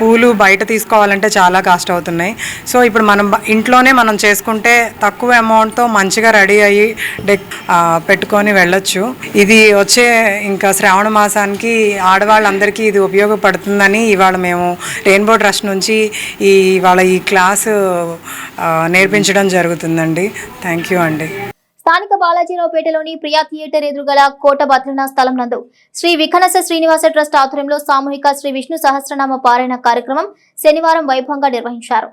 N: పూలు బయట తీసుకోవాలంటే చాలా కాస్ట్ అవుతున్నాయి. సో ఇప్పుడు మనం ఇంట్లోనే మనం చేసుకుంటే తక్కువ అమౌంట్తో మంచిగా రెడీ అయ్యి పెట్టుకొని వెళ్ళొచ్చు. ఇది వచ్చే ఇంకా శ్రావణ మాసానికి ఆడవాళ్ళందరికీ ఇది ఉపయోగపడుతుందని ఇవాళ మేము రెయిన్బో ట్రస్ట్ నుంచి ఇవాళ ఈ క్లాసు నేర్పించడం జరుగుతుందండి. థ్యాంక్ యూ అండి.
A: స్థానిక బాలాజీరావుపేటలోని ప్రియా థియేటర్ ఎదురుగల కోట భద్రనా స్థలం నందు శ్రీ వికనస శ్రీనివాస ట్రస్ట్ ఆధ్వర్యంలో సామూహిక శ్రీ విష్ణు సహస్రనామ పారాయణ కార్యక్రమం శనివారం వైభవంగా నిర్వహించారు.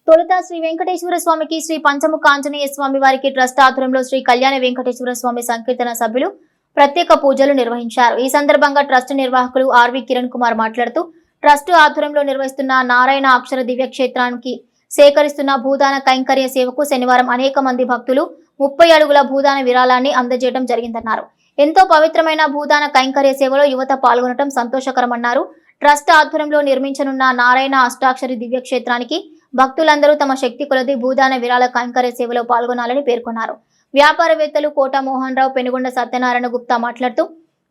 A: తొలుత శ్రీ వెంకటేశ్వర స్వామికి, శ్రీ పంచముఖ ఆంజనేయ స్వామి వారికి ట్రస్ట్ ఆధ్వర్యంలో శ్రీ కళ్యాణ వెంకటేశ్వర స్వామి సంకీర్తన సభ్యులు ప్రత్యేక పూజలు నిర్వహించారు. ఈ సందర్భంగా ట్రస్ట్ నిర్వాహకులు ఆర్వి కిరణ్ కుమార్ మాట్లాడుతూ ట్రస్ట్ ఆధ్వర్యంలో నిర్వహిస్తున్న నారాయణ అక్షర దివ్య క్షేత్రానికి సేకరిస్తున్న భూదాన కైంకర్య సేవకు శనివారం అనేక మంది భక్తులు 30 అడుగుల భూదాన విరాళాన్ని అందజేయడం జరిగిందన్నారు. ఎంతో పవిత్రమైన భూదాన కైంకర్య సేవలో యువత పాల్గొనడం సంతోషకరమన్నారు. ట్రస్ట్ ఆధ్వర్యంలో నిర్మించనున్న నారాయణ అష్టాక్షరి దివ్య క్షేత్రానికి భక్తులందరూ తమ శక్తి కొలది భూదాన విరాళ కైంకర్య సేవలో పాల్గొనాలని పేర్కొన్నారు. వ్యాపారవేత్తలు కోట మోహన్ రావు, పెనుగొండ సత్యనారాయణ గుప్తా మాట్లాడుతూ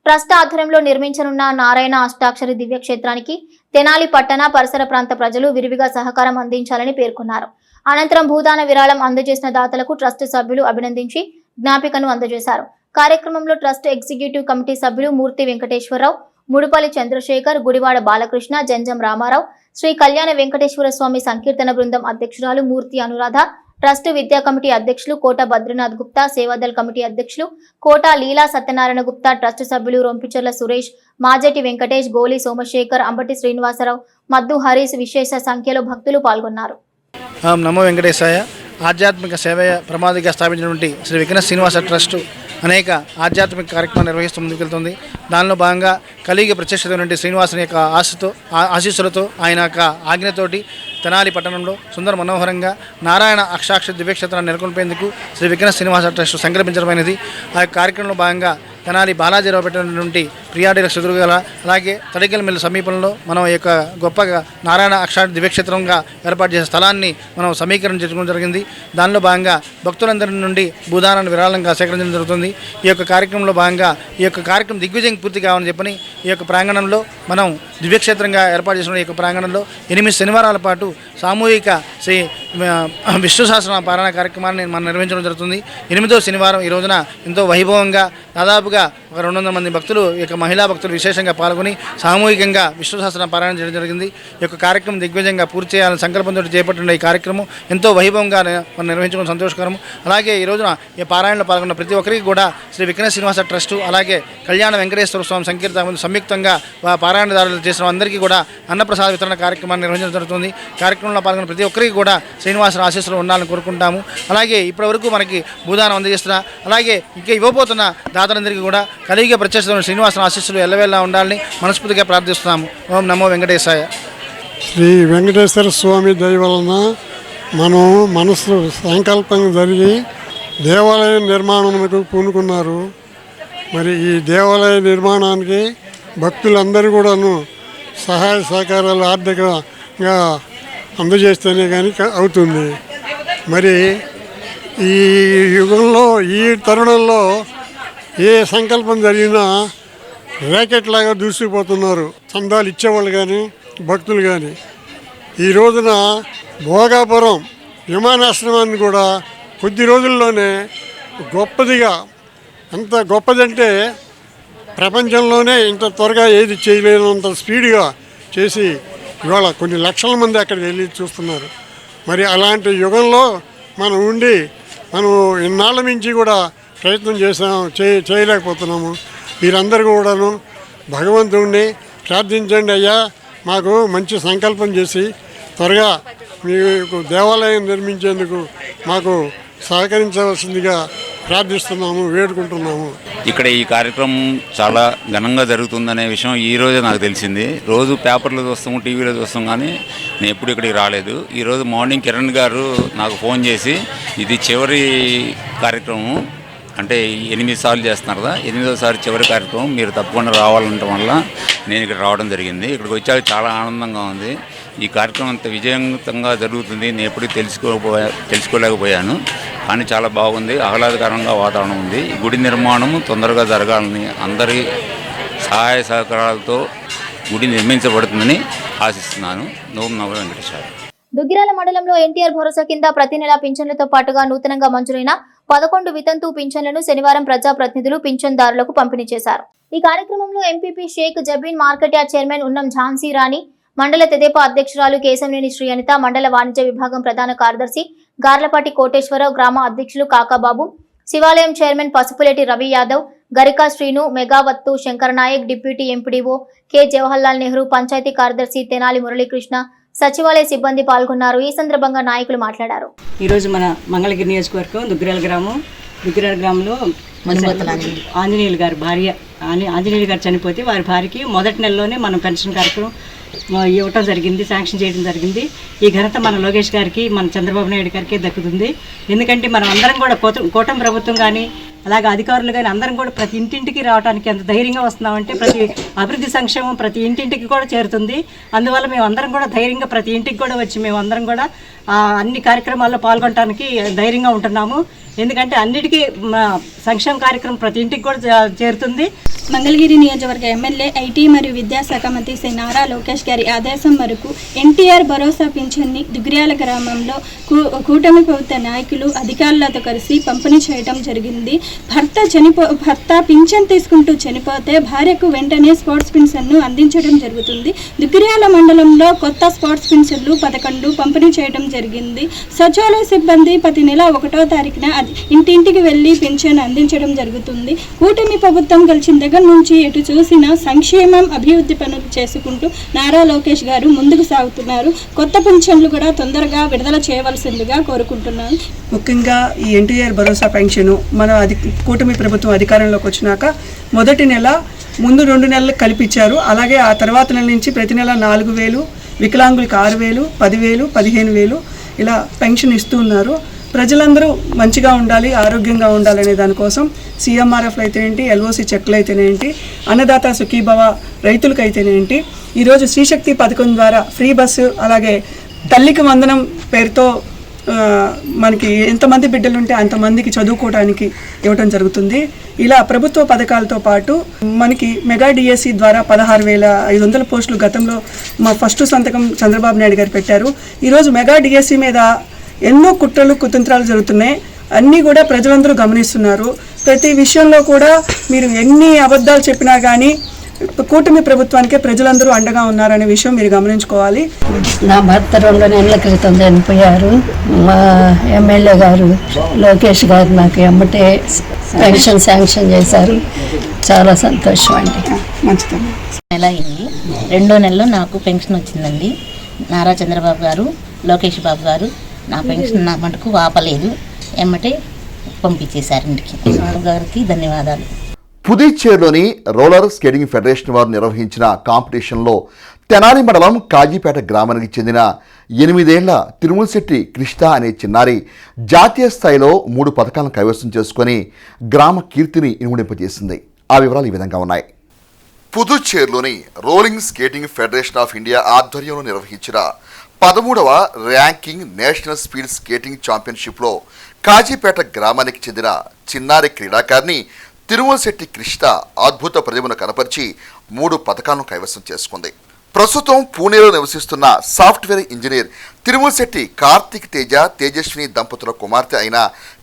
A: ట్రస్ట్ ఆధ్వర్యంలో నిర్మించనున్న నారాయణ అష్టాక్షరి దివ్య క్షేత్రానికి తెనాలి పట్టణ పరిసర ప్రాంత ప్రజలు విరివిగా సహకారం అందించాలని పేర్కొన్నారు. అనంతరం భూదాన విరాళం అందజేసిన దాతలకు ట్రస్ట్ సభ్యులు అభినందించి జ్ఞాపికను అందజేశారు. కార్యక్రమంలో ట్రస్ట్ ఎగ్జిక్యూటివ్ కమిటీ సభ్యులు మూర్తి వెంకటేశ్వరరావు, ముడుపల్లి చంద్రశేఖర్, గుడివాడ బాలకృష్ణ, జంజం రామారావు, శ్రీ కళ్యాణ వెంకటేశ్వర స్వామి సంకీర్తన బృందం అధ్యక్షురాలు మూర్తి అనురాధ, ట్రస్ట్ విద్యా కమిటీ అధ్యక్షులు కోట బద్రీనాథ్ గుప్తా, సేవాదల్ కమిటీ అధ్యక్షులు కోట లీలా సత్యనారాయణ గుప్తా, ట్రస్ట్ సభ్యులు రొంపిచెర్ల సురేష్, మాజెటి వెంకటేష్, గోలి సోమశేఖర్, అంబటి శ్రీనివాసరావు, మద్దు హరీష్ విశేష సంఖ్యలో భక్తులు పాల్గొన్నారు.
O: నమో వెంకటేశాయ. ఆధ్యాత్మిక సేవ ప్రమాదిగా స్థాపించినటువంటి శ్రీ విఘ్న శ్రీనివాస ట్రస్టు అనేక ఆధ్యాత్మిక కార్యక్రమాలు నిర్వహిస్తూ ముందుకెళ్తుంది. దానిలో భాగంగా కలియుగ ప్రత్యక్షమైనటువంటి శ్రీనివాసుని యొక్క ఆశీస్సులతో ఆయన యొక్క ఆజ్ఞతోటి తెనాలి పట్టణంలో సుందర మనోహరంగా నారాయణ అక్షాక్ష దివ్యక్షేత్రాన్ని నెలకొల్పేందుకు శ్రీ విఘ్న శ్రీనివాస ట్రస్ట్ సంకల్పించడమైనది. ఆ కార్యక్రమంలో భాగంగా తెనాలి బాలాజీరావు పెట్టినటువంటి ప్రియాడీలకు ఎదురుగల అలాగే తడికల మిల్లు సమీపంలో మనం ఈ యొక్క గొప్పగా నారాయణ అక్షర దివ్యక్షేత్రంగా ఏర్పాటు చేసే స్థలాన్ని మనం సమీకరణ చేసుకోవడం జరిగింది. దానిలో భాగంగా భక్తులందరి నుండి భూదానాన్ని విరాళంగా సేకరించడం జరుగుతుంది. ఈ యొక్క కార్యక్రమంలో భాగంగా ఈ యొక్క కార్యక్రమం దిగ్విజయం పూర్తి కావాలని చెప్పని ఈ యొక్క ప్రాంగణంలో మనం దివ్యక్షేత్రంగా ఏర్పాటు చేసిన ఈ యొక్క ప్రాంగణంలో 8 శనివారాల పాటు సామూహిక శ్రీ విష్ణు సహస్ర పారాయణ కార్యక్రమాన్ని మనం నిర్వహించడం జరుగుతుంది. 8వ శనివారం ఈ రోజున ఎంతో వైభవంగా దాదాపుగా ఒక 200 మంది భక్తులు ఈ యొక్క మహిళా భక్తులు విశేషంగా పాల్గొని సామూహికంగా విష్ణు సహస్ర పారాయణ చేయడం జరిగింది. ఈ యొక్క కార్యక్రమం దిగ్విజయంగా పూర్తి చేయాలని సంకల్పంతో చేపట్టిన ఈ కార్యక్రమం ఎంతో వైభవంగా మనం నిర్వహించడం సంతోషకరం. అలాగే ఈ రోజున ఈ పారాయణలో పాల్గొన్న ప్రతి ఒక్కరికి కూడా శ్రీ విఘ్న శ్రీనివాస ట్రస్టు అలాగే కళ్యాణ వెంకటేశ్వర స్వామి సంకీర్తన సంయుక్తంగా పారాయణదారులు చేసిన అందరికీ కూడా అన్నప్రసాద వితరణ కార్యక్రమాన్ని నిర్వహించడం జరుగుతుంది. కార్యక్రమంలో పాల్గొన్న ప్రతి ఒక్కరికి కూడా శ్రీనివాస ఆశీస్సులు ఉండాలని కోరుకుంటాము. అలాగే ఇప్పటివరకు మనకి భూదానం అందజేస్తున్న అలాగే ఇంకా ఇవ్వబోతున్న దాతలందరికీ కూడా కలియుగ ప్రత్యక్షమైన శ్రీనివాస ఆశీస్సులు ఎల్లవేళలా ఉండాలని మనస్ఫూర్తిగా ప్రార్థిస్తున్నాము. ఓం నమో వెంకటేశాయ.
P: శ్రీ వెంకటేశ్వర స్వామి దయ వలన మనం మనసు సంకల్పం జరిగి దేవాలయ నిర్మాణమునకు పూనుకున్నారు. మరి ఈ దేవాలయ నిర్మాణానికి భక్తులందరూ కూడాను సహాయ సహకారాలు ఆర్థికంగా అందజేస్తేనే కానీ అవుతుంది. మరి ఈ యుగంలో ఈ తరుణంలో ఏ సంకల్పం జరిగినా ర్యాకెట్ లాగా దూసుకుపోతున్నారు చందాలు ఇచ్చేవాళ్ళు కానీ భక్తులు కానీ. ఈ రోజున భోగాపురం విమానాశ్రమాన్ని కూడా కొద్ది రోజుల్లోనే గొప్పదిగా, ఎంత గొప్పదంటే ప్రపంచంలోనే ఇంత త్వరగా ఏది చేయలేనంత స్పీడ్గా చేసి ఇవాళ కొన్ని లక్షల మంది అక్కడికి వెళ్ళి చూస్తున్నారు. మరి అలాంటి యుగంలో మనం ఉండి మనం ఇన్నాళ్ళ నుంచి కూడా ప్రయత్నం చేయలేకపోతున్నాము. మీరందరూ కూడాను భగవంతుడిని ప్రార్థించండి అయ్యా, మాకు మంచి సంకల్పం చేసి త్వరగా మీకు దేవాలయం నిర్మించేందుకు మాకు సహకరించవలసిందిగా ప్రార్థిస్తున్నాము, వేడుకుంటున్నాము.
Q: ఇక్కడ ఈ కార్యక్రమం చాలా ఘనంగా జరుగుతుందనే విషయం ఈరోజే నాకు తెలిసింది. రోజు పేపర్లో చూస్తాము, టీవీలో చూస్తాం, కానీ నేను ఎప్పుడు ఇక్కడికి రాలేదు. ఈరోజు మార్నింగ్ కిరణ్ గారు నాకు ఫోన్ చేసి ఇది చివరి కార్యక్రమం, అంటే 8 సార్లు చేస్తున్నారు కదా, 8వ చివరి కార్యక్రమం, మీరు తప్పకుండా రావాలంటం వల్ల నేను ఇక్కడ రావడం జరిగింది. ఇక్కడికి వచ్చాక చాలా ఆనందంగా ఉంది. ఈ కార్యక్రమం అంత విజయవంతంగా జరుగుతుంది నేను ఎప్పుడు తెలుసుకోలేకపోయాను, కానీ చాలా బాగుంది. ఆహ్లాదకరంగా వాతావరణం ఉంది. గుడి నిర్మాణం తొందరగా జరగాలని అందరి సహాయ సహకారాలతో గుడి నిర్మించబడుతుందని ఆశిస్తున్నాను. ఓం నమో వెంకటేశ్వర.
A: దుగ్గిరాల మండలంలో ఎన్టీఆర్ భరోసా కింద ప్రతి నెల పింఛన్లతో పాటుగా నూతనంగా మంజూరైన 11 వితంతు పింఛన్లను శనివారం ప్రజాప్రతినిధులు పింఛన్దారులకు పంపిణీ చేశారు. ఈ కార్యక్రమంలో MPP Shaik Jabeen, market yard chairman Unnam Jhansi రాణి, మండల తెదేపా అధ్యక్షురాలు కేశంనేని శ్రీ అనిత, మండల వాణిజ్య విభాగం ప్రధాన కార్యదర్శి గార్లపాటి కోటేశ్వరరావు, గ్రామ అధ్యక్షులు Kakababu, Shivalayam chairman Pasupuleti Ravi Yadav, Garika Srinu, Megavathu Shankarnayak, deputy MPDO K Jawaharlal Nehru, panchayat కార్యదర్శి తెనాలి మురళీకృష్ణ, సచివాలయ సిబ్బంది పాల్గొన్నారు. ఈ సందర్భంగా నాయకులు మాట్లాడారు.
R: ఈరోజు మన మంగళగిరి నియోజకవర్గం దుగ్గిరాల గ్రామంలో మణిమూర్తుల ఆంజనేయులు గారి భార్య ఆంజనేయులు గారు చనిపోతే వారి భార్యకి మొదటి నెలలోనే మనం పెన్షన్ కార్యక్రమం ఇవ్వటం జరిగింది, శాంక్షన్ చేయడం జరిగింది. ఈ ఘనత మన లోకేష్ గారికి, మన చంద్రబాబు నాయుడు గారికి దక్కుతుంది. ఎందుకంటే మనం అందరం కూడా కూటమి ప్రభుత్వం కానీ అలాగే అధికారులు కానీ అందరం కూడా ప్రతి ఇంటింటికి రావడానికి ఎంత ధైర్యంగా వస్తున్నామంటే ప్రతి అభివృద్ధి సంక్షేమం ప్రతి ఇంటింటికి కూడా చేరుతుంది. అందువల్ల మేము అందరం కూడా ధైర్యంగా ప్రతి ఇంటికి కూడా వచ్చి మేము అందరం కూడా అన్ని కార్యక్రమాల్లో పాల్గొనడానికి ధైర్యంగా ఉంటున్నాము. ఎందుకంటే అన్నిటికీ సంక్షేమ కార్యక్రమం ప్రతి ఇంటికి కూడా చేరుతుంది.
S: మంగళగిరి నియోజకవర్గ ఎమ్మెల్యే ఐటీ మరియు విద్యాశాఖ మంత్రి శ్రీ నారా లోకేష్ గారి ఆదేశం మేరకు ఎన్టీఆర్ భరోసా పింఛన్ని దుగ్గ్యాల గ్రామంలో కూటమి ప్రభుత్వ నాయకులు అధికారులతో కలిసి పంపిణీ చేయడం జరిగింది. భర్త పింఛన్ తీసుకుంటూ చనిపోతే భార్యకు వెంటనే స్పోర్ట్స్ పింఛన్ను అందించడం జరుగుతుంది. దుగ్గ్యాల మండలంలో కొత్త స్పోర్ట్స్ పింఛన్లు 11 పంపిణీ చేయడం జరిగింది. సచివాలయ సిబ్బంది ప్రతి నెల 1వ తారీఖున ఇంటింటికి వెళ్లి పింఛన్ అందించడం జరుగుతుంది. కూటమి ప్రభుత్వం గెలిచిన దగ్గర నుంచి ఎటు చూసినా సంక్షేమం అభివృద్ధి పనులు చేసుకుంటూ నారా లోకేష్ గారు ముందుకు సాగుతున్నారు. కొత్త పింఛన్లు కూడా తొందరగా విడుదల చేయవలసిందిగా కోరుకుంటున్నాను.
T: ముఖ్యంగా ఈ ఎన్టీఆర్ భరోసా పెన్షన్ మన కూటమి ప్రభుత్వం అధికారంలోకి వచ్చినాక మొదటి నెల ముందు 2 నెలలు కల్పించారు. అలాగే ఆ తర్వాత నెల నుంచి ప్రతి నెల 4,000, వికలాంగులకు 6,000, 10,000, 15,000 ఇలా పెన్షన్ ఇస్తూ ఉన్నారు. ప్రజలందరూ మంచిగా ఉండాలి, ఆరోగ్యంగా ఉండాలనే దానికోసం సీఎంఆర్ఎఫ్లు అయితేనేంటి, ఎల్ఓసి చెక్లు అయితేనేంటి, అన్నదాత సుఖీభవ రైతులకు అయితేనేంటి, ఈరోజు శ్రీశక్తి పథకం ద్వారా ఫ్రీ బస్సు, అలాగే తల్లికి వందనం పేరుతో మనకి ఎంతమంది బిడ్డలు ఉంటే అంతమందికి చదువుకోవడానికి ఇవ్వడం జరుగుతుంది. ఇలా ప్రభుత్వ పథకాలతో పాటు మనకి మెగా డిఎస్సి ద్వారా 16,500 పోస్టులు గతంలో మా ఫస్ట్ సంతకం చంద్రబాబు నాయుడు గారు పెట్టారు. ఈరోజు మెగా డిఎస్సి మీద ఎన్నో కుట్రలు కుతంత్రాలు జరుగుతున్నాయి. అన్నీ కూడా ప్రజలందరూ గమనిస్తున్నారు. ప్రతి విషయంలో కూడా మీరు ఎన్ని అబద్ధాలు చెప్పినా కానీ కూటమి ప్రభుత్వానికే ప్రజలందరూ అండగా ఉన్నారనే విషయం మీరు గమనించుకోవాలి.
U: నా భర్త 2 నెలల క్రితం చనిపోయారు. మా ఎమ్మెల్యే గారు లోకేష్ గారు నాకు ఎమ్మటే పెన్షన్ శాంక్షన్ చేశారు. చాలా సంతోషం అండి.
R: నెల అయింది, 2వ నెలలో నాకు పెన్షన్ వచ్చిందండి. నారా చంద్రబాబు గారు, లోకేష్ బాబు గారు నా పెన్షన్ నా మటుకు ఆపలేదు, ఎమ్మటే పంపించేశారు ఇంటికి. గారికి ధన్యవాదాలు.
V: పుదుచ్చేరిలోని రోలర్ స్కేటింగ్ ఫెడరేషన్ వారు నిర్వహించిన కాంపిటీషన్లో తెనాలి మండలం కాజీపేట గ్రామానికి చెందిన 8 ఏళ్ల తిరుమలశెట్టి కృష్ణ అనే చిన్నారి జాతీయ స్థాయిలో 3 పథకాలను కైవసం చేసుకుని గ్రామ కీర్తిని ఇనుమడింపజేసింది. ఆ వివరాలు ఈ విధంగా ఉన్నాయి. పుదుచ్చేరిలోని rolling skating federation of India ఆధ్వర్యంలో నిర్వహించిన 13వ ర్యాంకింగ్ నేషనల్ స్పీడ్ స్కేటింగ్ ఛాంపియన్షిప్లో కాజీపేట గ్రామానికి చెందిన చిన్నారి క్రీడాకారిణి తిరుమలశెట్టి కృష్ణ అద్భుత ప్రతిభను కనపరిచి 3 పథకాలను కైవసం చేసుకుంది. ప్రస్తుతం పూణేలో నివసిస్తున్న సాఫ్ట్వేర్ ఇంజనీర్ తిరుమలశెట్టి కార్తిక్ తేజస్విని దంపతుల కుమార్తె అయిన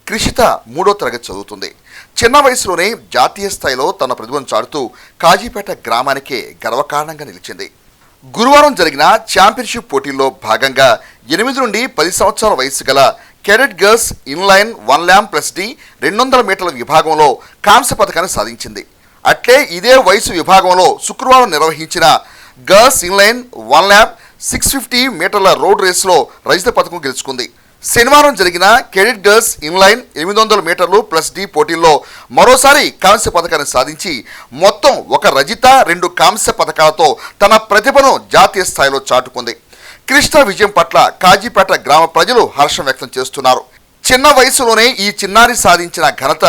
V: కృషిత 3వ తరగతి చదువుతుంది. చిన్న వయసులోనే జాతీయ స్థాయిలో తన ప్రతిభను చాటుతూ కాజీపేట గ్రామానికే గర్వకారణంగా నిలిచింది. గురువారం జరిగిన ఛాంపియన్షిప్ పోటీల్లో భాగంగా 8 నుండి 10 సంవత్సరాల వయసు గల కెడెట్ గర్ల్స్ ఇన్లైన్ 1 ల్యామ్ ప్లస్ డి 200 మీటర్ల విభాగంలో కాంస్య పథకాన్ని సాధించింది. అట్లే ఇదే వయసు విభాగంలో శుక్రవారం నిర్వహించిన గర్ల్స్ ఇన్లైన్ 1 ల్యామ్ 650 మీటర్ల రోడ్ రేసులో రజత పథకం గెలుచుకుంది. శనివారం జరిగిన కెడెట్ గర్ల్స్ ఇన్లైన్ 800 మీటర్లు ప్లస్ డి పోటీల్లో మరోసారి కాంస్య పథకాన్ని సాధించి మొత్తం 1 రజిత 2 కాంస్య పథకాలతో తన ప్రతిభను జాతీయ స్థాయిలో చాటుకుంది. కృష్ణ విజయం పట్ల కాజీపేట గ్రామ ప్రజలు హర్షం వ్యక్తం చేస్తున్నారు. చిన్న వయసులోనే ఈ చిన్నారి సాధించిన ఘనత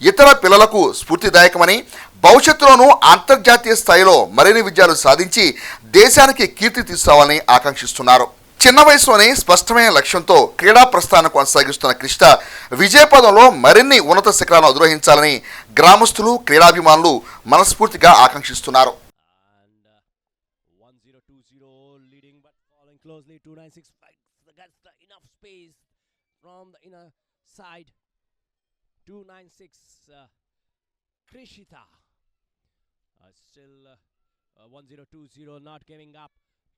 V: ఇతర పిల్లలకు స్ఫూర్తిదాయకమని, భవిష్యత్తులోనూ అంతర్జాతీయ స్థాయిలో మరిన్ని విజయాలు సాధించి దేశానికి కీర్తి తీసుకురావాలని ఆకాంక్షిస్తున్నారు. చిన్న వయసులోనే స్పష్టమైన లక్ష్యంతో క్రీడా ప్రస్థానం కొనసాగిస్తున్న కృష్ణ విజయపదంలో మరిన్ని ఉన్నత శిఖరాలను అధిరోహించాలని గ్రామస్తులు, క్రీడాభిమానులు మనస్ఫూర్తిగా ఆకాంక్షిస్తున్నారు.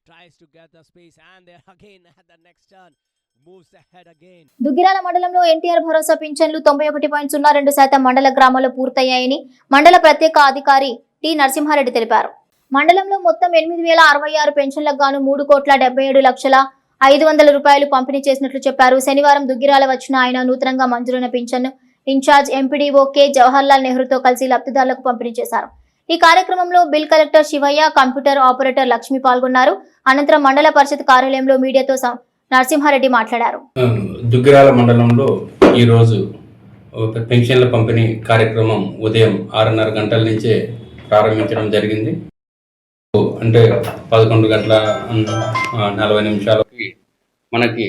W: Tries to get the space and there again at the next turn moves ahead again.
A: Duggirala మండలంలో ఎన్టీఆర్ భరోసా పింఛన్లు 91.02% మండల గ్రామాల్లో పూర్తయ్యాయని మండల ప్రత్యేక అధికారి టి నరసింహారెడ్డి తెలిపారు. మండలంలో మొత్తం 8,066 పెన్షన్లకు గాను 3,77,500,000 రూపాయలు పంపిణీ చేసినట్లు చెప్పారు. శనివారం దుగ్గిరాల వచ్చిన ఆయన నూతనంగా మంజూరైన పింఛన్ను ఇన్ఛార్జ్ ఎంపీడీఓ కె జవహర్లాల్ నెహ్రూతో కలిసి లబ్ధిదారులకు పంపిణీ చేశారు. ఈ కార్యక్రమంలో bill collector Shivayya, computer operator Lakshmi పాల్గొన్నారు. అనంతరం మండల పరిషత్ కార్యాలయంలో మీడియాతో నరసింహారెడ్డి మాట్లాడారు.
C: దుగ్గిరాల మండలంలో ఈరోజు పెన్షన్ల పంపిణీ కార్యక్రమం ఉదయం 6:30 గంటల నుంచే ప్రారంభించడం జరిగింది. అంటే 11:40 మనకి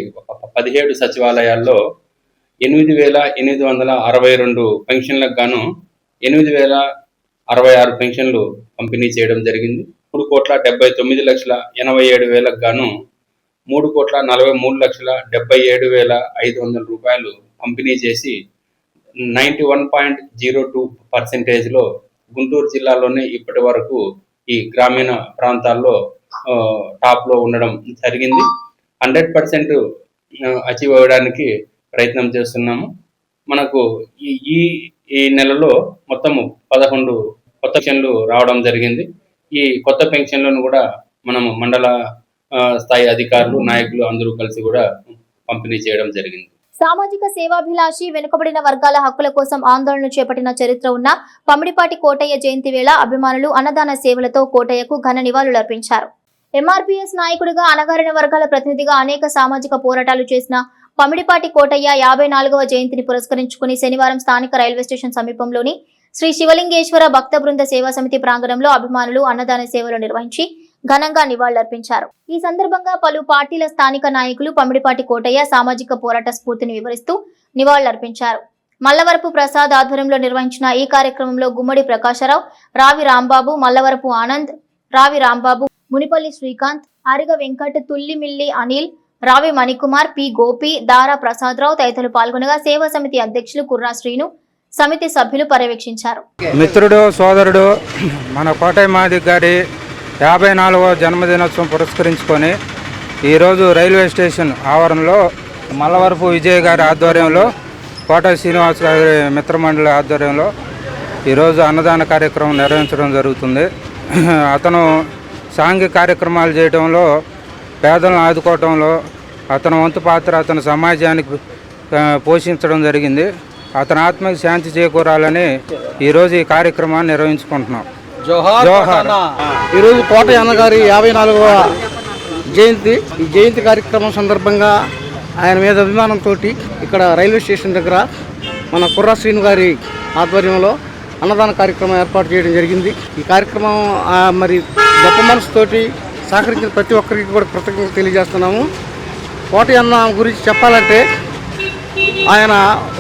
C: 17 సచివాలయాల్లో 8,862 పెన్షన్లకు గాను 8,066 పెన్షన్లు పంపిణీ చేయడం జరిగింది. 3,79,87,000 గాను 3,43,77,500 రూపాయలు పంపిణీ చేసి 91.02%లో గుంటూరు జిల్లాలోనే ఇప్పటి వరకు ఈ గ్రామీణ ప్రాంతాల్లో టాప్లో ఉండడం జరిగింది. 100% అచీవ్ అవ్వడానికి ప్రయత్నం చేస్తున్నాము. మనకు ఈ నెలలో మొత్తము 11 కొత్త పెన్షన్లు రావడం జరిగింది. ఈ కొత్త పెన్షన్లను కూడా మనము మండల స్థాయి అధికారులు, నాయకులు అందరూ కలిసి కూడా పంపిణీ చేయడం జరిగింది.
A: సామాజిక సేవాభిలాషి వెనుకబడిన వర్గాల హక్కుల కోసం ఆందోళన చేపట్టిన చరిత్ర ఉన్న పమిడిపాటి కోటయ్య జయంతి వేళ అభిమానులు అన్నదాన సేవలతో కోటయ్యకు ఘన నివాళులర్పించారు. ఎంఆర్పీఎస్ నాయకుడిగా, అణగారిన వర్గాల ప్రతినిధిగా అనేక సామాజిక పోరాటాలు చేసిన పమిడిపాటి కోటయ్య 54వ జయంతిని పురస్కరించుకుని శనివారం స్థానిక రైల్వే స్టేషన్ సమీపంలోని శ్రీ శివలింగేశ్వర భక్త బృంద సేవా సమితి ప్రాంగణంలో అభిమానులు అన్నదాన సేవలు నిర్వహించి ఘనంగా నివాళులర్పించారు. ఈ సందర్భంగా పలు పార్టీల స్థానిక నాయకులు పమిడిపాటి కోటయ్య సామాజిక పోరాట స్ఫూర్తిని వివరిస్తూ నివాళులర్పించారు. మల్లవరపు ప్రసాద్ ఆధ్వర్యంలో నిర్వహించిన ఈ కార్యక్రమంలో గుమ్మడి ప్రకాశరావు, రావి రాంబాబు, మల్లవరపు ఆనంద్, రావి రాంబాబు, మునిపల్లి శ్రీకాంత్, అరిగ వెంకట్, తుల్లిమిల్లి అనిల్, రావి మణికుమార్, పి గోపి, దారా ప్రసాదరావు తదితరులు పాల్గొనగా సేవా సమితి అధ్యక్షులు కుర్రా శ్రీను, సమితి సభ్యులు పర్యవేక్షించారు.
F: మిత్రుడు, సోదరుడు మన కోటయ్య మాదిగ గారి 54వ జన్మదినోత్సవం పురస్కరించుకొని ఈరోజు రైల్వే స్టేషన్ ఆవరణలో మల్లవరపు విజయ్ గారి ఆధ్వర్యంలో, కోటయ్య శ్రీనివాస్ గారి మిత్రమండలి ఆధ్వర్యంలో ఈరోజు అన్నదాన కార్యక్రమం నిర్వహించడం జరుగుతుంది. అతను సాంఘిక కార్యక్రమాలు చేయడంలో, పేదలను ఆదుకోవటంలో అతని వంతు పాత్ర అతని సమాజానికి పోషించడం జరిగింది. అతని ఆత్మకి శాంతి చేకూరాలని ఈరోజు ఈ కార్యక్రమాన్ని నిర్వహించుకుంటున్నాం. జోహార్.
O: ఈరోజు కోటయ్య అన్నగారి 54వ జయంతి. ఈ జయంతి కార్యక్రమం సందర్భంగా ఆయన మీద అభిమానంతో ఇక్కడ రైల్వే స్టేషన్ దగ్గర మన కుర్రా శ్రీను గారి ఆధ్వర్యంలో అన్నదాన కార్యక్రమం ఏర్పాటు చేయడం జరిగింది. ఈ కార్యక్రమం మరి గొప్ప మనసుతోటి సహకరించిన ప్రతి ఒక్కరికి కూడా కృతజ్ఞతలు తెలియజేస్తున్నాము. కోటయ్య అన్న గురించి చెప్పాలంటే ఆయన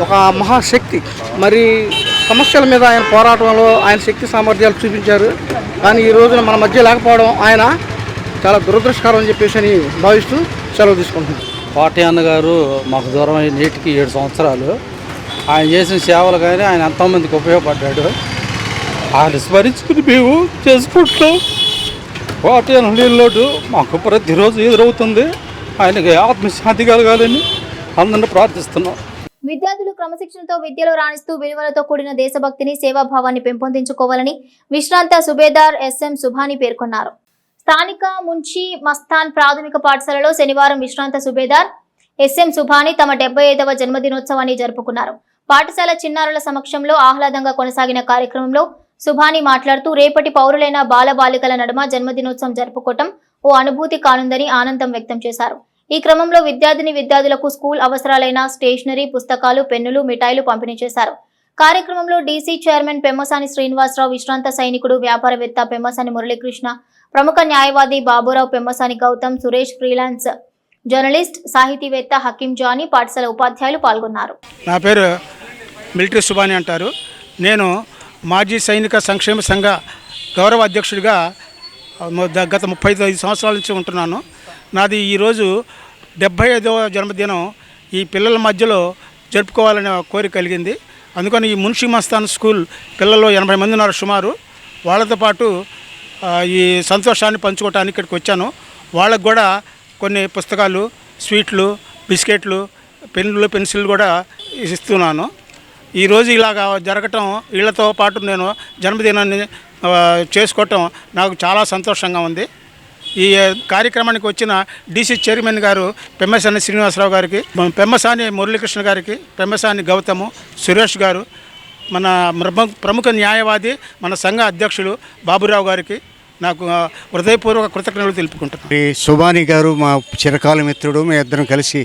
O: ఒక మహాశక్తి. మరి సమస్యల మీద ఆయన పోరాటంలో ఆయన శక్తి సామర్థ్యాలు చూపించారు. కానీ ఈ రోజున మన మధ్య లేకపోవడం ఆయన చాలా దురదృష్టకరం అని చెప్పేసి అని భావిస్తూ సెలవు తీసుకుంటున్నాం.
D: కోటయ్య అన్న గారు మాకు దూరం నేటికి 7 సంవత్సరాలు. ఆయన చేసిన సేవలు కానీ ఆయన ఎంతోమందికి ఉపయోగపడ్డాడు. ఆయన స్మరించుకుని మేము చేసుకుంటున్నాం. కోటయ్య లోటు మాకు ప్రతిరోజు ఎదురవుతుంది. ఆయనకి ఆత్మశాంతి కలగాలని అందరిని ప్రార్థిస్తున్నాం.
A: విద్యార్థులు క్రమశిక్షణతో విద్యలో రాణిస్తూ విలువలతో కూడిన దేశభక్తిని, సేవాభావాన్ని పెంపొందించుకోవాలని విశ్రాంత సుబేదార్ ఎస్ఎం సుభాని పేర్కొన్నారు. స్థానిక మున్షి మస్తాన్ ప్రాథమిక పాఠశాలలో శనివారం విశ్రాంత సుబేదార్ ఎస్ఎం సుభాని తమ 75వ జన్మదినోత్సవాన్ని జరుపుకున్నారు. పాఠశాల చిన్నారుల సమక్షంలో ఆహ్లాదంగా కొనసాగిన కార్యక్రమంలో సుభాని మాట్లాడుతూ రేపటి పౌరులైన బాలబాలికల నడుమ జన్మదినోత్సవం జరుపుకోవటం ఓ అనుభూతి కానుందని ఆనందం వ్యక్తం చేశారు. ఈ క్రమంలో విద్యార్థులకు స్కూల్ అవసరాలైన స్టేషనరీ, పుస్తకాలు, పెన్నులు, మిఠాయిలు పంపిణీ చేశారు. కార్యక్రమంలో డీసీ చైర్మన్ పెమ్మసాని శ్రీనివాసరావు, విశ్రాంత సైనికుడు, వ్యాపారవేత్త పెమ్మసాని మురళీకృష్ణ, ప్రముఖ న్యాయవాది బాబురావు, పెమ్మసాని గౌతమ్, సురేష్, ఫ్రీలాన్స్ జర్నలిస్ట్, సాహితీవేత్త హకీం జానీ, పాఠశాల ఉపాధ్యాయులు పాల్గొన్నారు.
O: నా పేరు మిలిటరీ సుబాని అంటారు. నేను మాజీ సైనిక సంక్షేమ సంఘ గౌరవ అధ్యక్షుడిగా గత 35 సంవత్సరాల నుంచి ఉంటున్నాను. నాది ఈరోజు 75వ జన్మదినం ఈ పిల్లల మధ్యలో జరుపుకోవాలనే కోరిక కలిగింది. అందుకని ఈ మున్షి మస్తాన్ స్కూల్ పిల్లలు 80 మంది ఉన్నారు సుమారు. వాళ్ళతో పాటు ఈ సంతోషాన్ని పంచుకోవటానికి ఇక్కడికి వచ్చాను. వాళ్ళకు కూడా కొన్ని పుస్తకాలు, స్వీట్లు, బిస్కెట్లు, పెన్నులు, పెన్సిళ్ళు కూడా ఇస్తున్నాను. ఈరోజు ఇలాగా జరగటం, వీళ్ళతో పాటు నేను జన్మదినాన్ని చేసుకోవటం నాకు చాలా సంతోషంగా ఉంది. ఈ కార్యక్రమానికి వచ్చిన డీసీ చైర్మన్ గారు పెమ్మసాని శ్రీనివాసరావు గారికి, పెమ్మసాని మురళీకృష్ణ గారికి, పెమ్మసాని గౌతము, సురేష్ గారు, మన ప్రముఖ న్యాయవాది మన సంఘ అధ్యక్షులు బాబురావు గారికి నాకు హృదయపూర్వక కృతజ్ఞతలు తెలుపుకుంటున్నాను.
B: సుబాని గారు మా చిరకాల మిత్రుడు, మేము ఇద్దరం కలిసి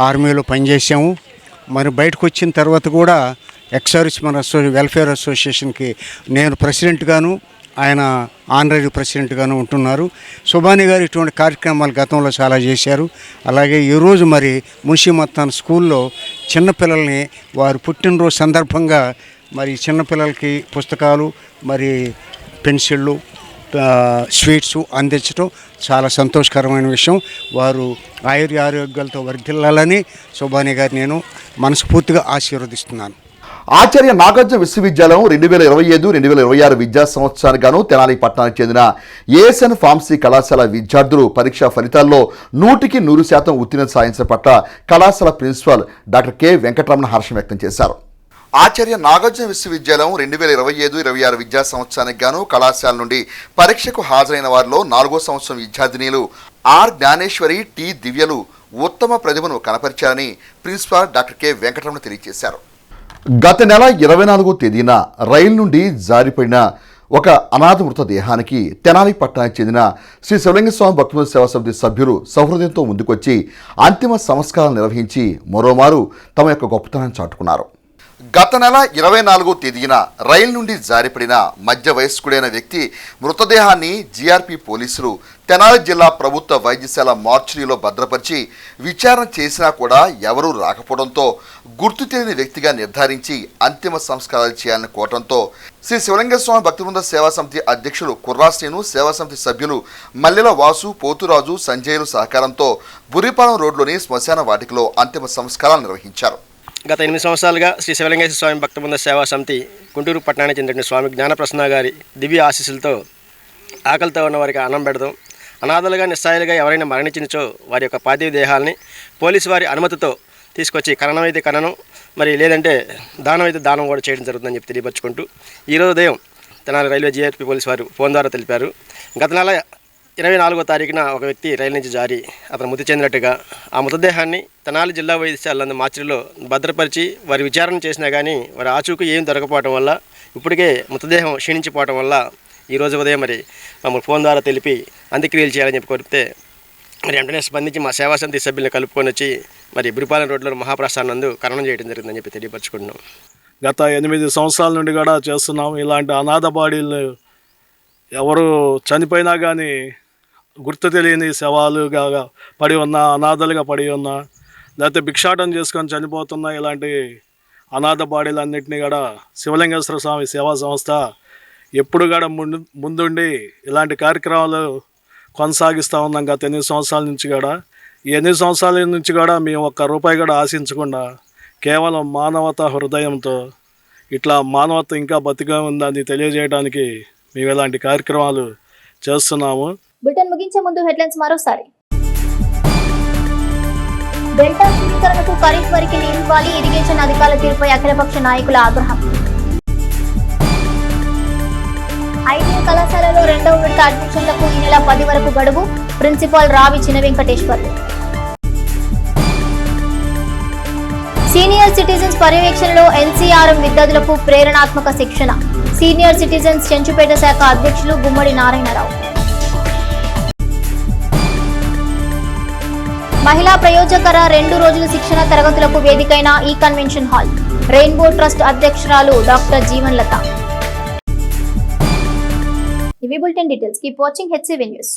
B: ఆర్మీలో పనిచేసాము. మరి బయటకు వచ్చిన తర్వాత కూడా ఎక్సర్విస్ మన వెల్ఫేర్ అసోసియేషన్కి నేను ప్రెసిడెంట్గాను, ఆయన ఆనరీ ప్రెసిడెంట్గాను ఉంటున్నారు. సుబాని గారు ఇటువంటి కార్యక్రమాలు గతంలో చాలా చేశారు. అలాగే ఈరోజు మరి మున్షి మత్తాన్ స్కూల్లో చిన్నపిల్లల్ని వారు పుట్టినరోజు సందర్భంగా మరి చిన్నపిల్లలకి పుస్తకాలు, మరి పెన్సిళ్ళు, స్వీట్స్ అందించడం చాలా సంతోషకరమైన విషయం. వారు ఆరోగ్యాలతో వర్ధిల్లాలని సుబాని గారు నేను మనస్ఫూర్తిగా ఆశీర్వదిస్తున్నాను.
V: ఆచార్య నాగార్జున విశ్వవిద్యాలయం 2025-2026 విద్యా సంవత్సరానికి గాను తెనాలి పట్టణానికి చెందిన ఏఎస్ఎన్ ఫార్మసీ కళాశాల విద్యార్థులు పరీక్షా ఫలితాల్లో 100% ఉత్తీర్ణత సాధించిన పట్ల కళాశాల ప్రిన్సిపాల్ డాక్టర్ కె వెంకటరమణ హర్షం వ్యక్తం చేశారు. ఆచార్య నాగార్జున విశ్వవిద్యాలయం 2025-26 విద్యా సంవత్సరానికి గాను కళాశాల నుండి పరీక్షకు హాజరైన వారిలో 4వ సంవత్సరం విద్యార్థినీలు ఆర్ జ్ఞానేశ్వరి, టి దివ్యలు ఉత్తమ ప్రతిభను కనపరిచారని ప్రిన్సిపాల్ డాక్టర్ కె వెంకటరమణ తెలియజేశారు. గత నెల 24వ తేదీన రైలు నుండి జారిపడిన ఒక అనాథ మృతదేహానికి తెనాలి పట్టణానికి చెందిన శ్రీ శివలింగస్వామి భక్తుల సేవా సమితి సభ్యులు సౌహృదయంతో ముందుకొచ్చి అంతిమ సంస్కారాలు నిర్వహించి మరోమారు తమ యొక్క గొప్పతనాన్ని చాటుకున్నారు. గత నెల 24వ తేదీన రైలు నుండి జారిపడిన మధ్య వయస్కుడైన వ్యక్తి మృతదేహాన్ని జీఆర్పీ పోలీసులు తెనాలి జిల్లా ప్రభుత్వ వైద్యశాల మార్చురీలో భద్రపరిచి విచారణ చేసినా కూడా ఎవరూ రాకపోవడంతో గుర్తు తెలియని వ్యక్తిగా నిర్ధారించి అంతిమ సంస్కారాలు చేయాలని కోరడంతో శ్రీ శివలింగస్వామి భక్తివృంద సేవా సమితి అధ్యక్షులు కుర్రాశ్రీను, సేవా సమితి సభ్యులు మల్లెల వాసు, పోతురాజు, సంజయ్లు సహకారంతో బుర్రిపాలెం రోడ్లోని శ్మశాన వాటికలో అంతిమ సంస్కారాలు నిర్వహించారు.
E: గత 8 సంవత్సరాలుగా శ్రీ శివలింగేశ్వర స్వామి భక్తబృంద సేవా సమితి గుంటూరు పట్టణానికి చెందిన స్వామి జ్ఞానప్రసన్న గారి దివ్య ఆశీస్సులతో ఆకలితో ఉన్న వారికి అన్నం పెడదాం, అనాథలుగా నిస్సాయులుగా ఎవరైనా మరణించినచో వారి యొక్క పార్థివ దేహాలని పోలీసు వారి అనుమతితో తీసుకొచ్చి ఖననం అయితే ఖననం, మరి లేదంటే దానం అయితే దానం కూడా చేయడం జరుగుతుందని చెప్పి తెలియపరుచుకుంటూ ఈరోజు ఉదయం తెనాలి రైల్వే జీఆర్పీ పోలీసు వారు ఫోన్ ద్వారా తెలిపారు. గత నెల 24వ తారీఖున ఒక వ్యక్తి రైలు నుంచి జారి అతను మృతి చెందినట్టుగా ఆ మృతదేహాన్ని తెనాలి జిల్లా వైద్యశాల మార్చిలో భద్రపరిచి వారి విచారణ చేసినా కానీ వారి ఆచూకు ఏం దొరకపోవడం వల్ల ఇప్పటికే మృతదేహం క్షీణించిపోవడం వల్ల ఈరోజు ఉదయం మరి మమ్మల్ని ఫోన్ ద్వారా తెలిపి అంత్యక్రియలు చేయాలని చెప్పి కోరితే మరి వెంటనే స్పందించి మా సేవా సమితి సభ్యులను కలుపుకొని వచ్చి మరి బురిపాలెం రోడ్లో మహాప్రస్థానం నందు ఖననం చేయడం జరిగిందని చెప్పి తెలియపరచుకుంటున్నాం.
H: గత 8 సంవత్సరాల నుండి కూడా చేస్తున్నాం. ఇలాంటి అనాథ బాడీలు ఎవరు చనిపోయినా కానీ గుర్తు తెలియని శవాలుగా పడి ఉన్న, అనాథలుగా పడి ఉన్న, లేకపోతే భిక్షాటం చేసుకొని చనిపోతున్న ఇలాంటి అనాథ బాడీలన్నింటినీ కూడా శివలింగేశ్వర స్వామి సేవా సంస్థ ఎప్పుడు కూడా ముందుండి ఇలాంటి కార్యక్రమాలు కొనసాగిస్తూ ఉన్నాం. గత 8 సంవత్సరాల నుంచి కూడా ఈ 8 సంవత్సరాల నుంచి కూడా మేము ఒక్క రూపాయి కూడా ఆశించకుండా కేవలం మానవతా హృదయంతో ఇట్లా మానవత ఇంకా బతిగా ఉందని తెలియజేయడానికి మేము ఇలాంటి కార్యక్రమాలు చేస్తున్నాము.
A: బులెటిన్ ముగించే ముందు హెడ్లైన్స్ మరోసారి. డెల్టా స్థిరీకరణకు ఖరీఫ్ వరకు నీరు ఇవ్వాలి, ఇరిగేషన్ అధికారుల తీరుపై అఖిలపక్ష నాయకుల ఆగ్రహం. ఐటీఐ కళాశాలలో 2వ విడత అడ్మిషన్లకు ఈ నెల 10 వరకు గడువు, ప్రిన్సిపాల్ రావి చిన్న వెంకటేశ్వర్లు. సీనియర్ సిటిజన్స్ పర్యవేక్షణలో ఎన్సీఆర్ఎం విద్యార్థులకు ప్రేరణాత్మక శిక్షణ, సీనియర్ సిటిజన్స్ చెంచుపేట శాఖ అధ్యక్షులు గుమ్మడి నారాయణరావు. మహిళా ప్రయోజకర 2 రోజుల శిక్షణ తరగతులకు వేదికైన ఈ కన్వెన్షన్ హాల్, రెయిన్బో ట్రస్ట్ అధ్యక్షురాలు డాక్టర్ జీవన్లత. ఇవి bulletin details. Keep watching HCV news.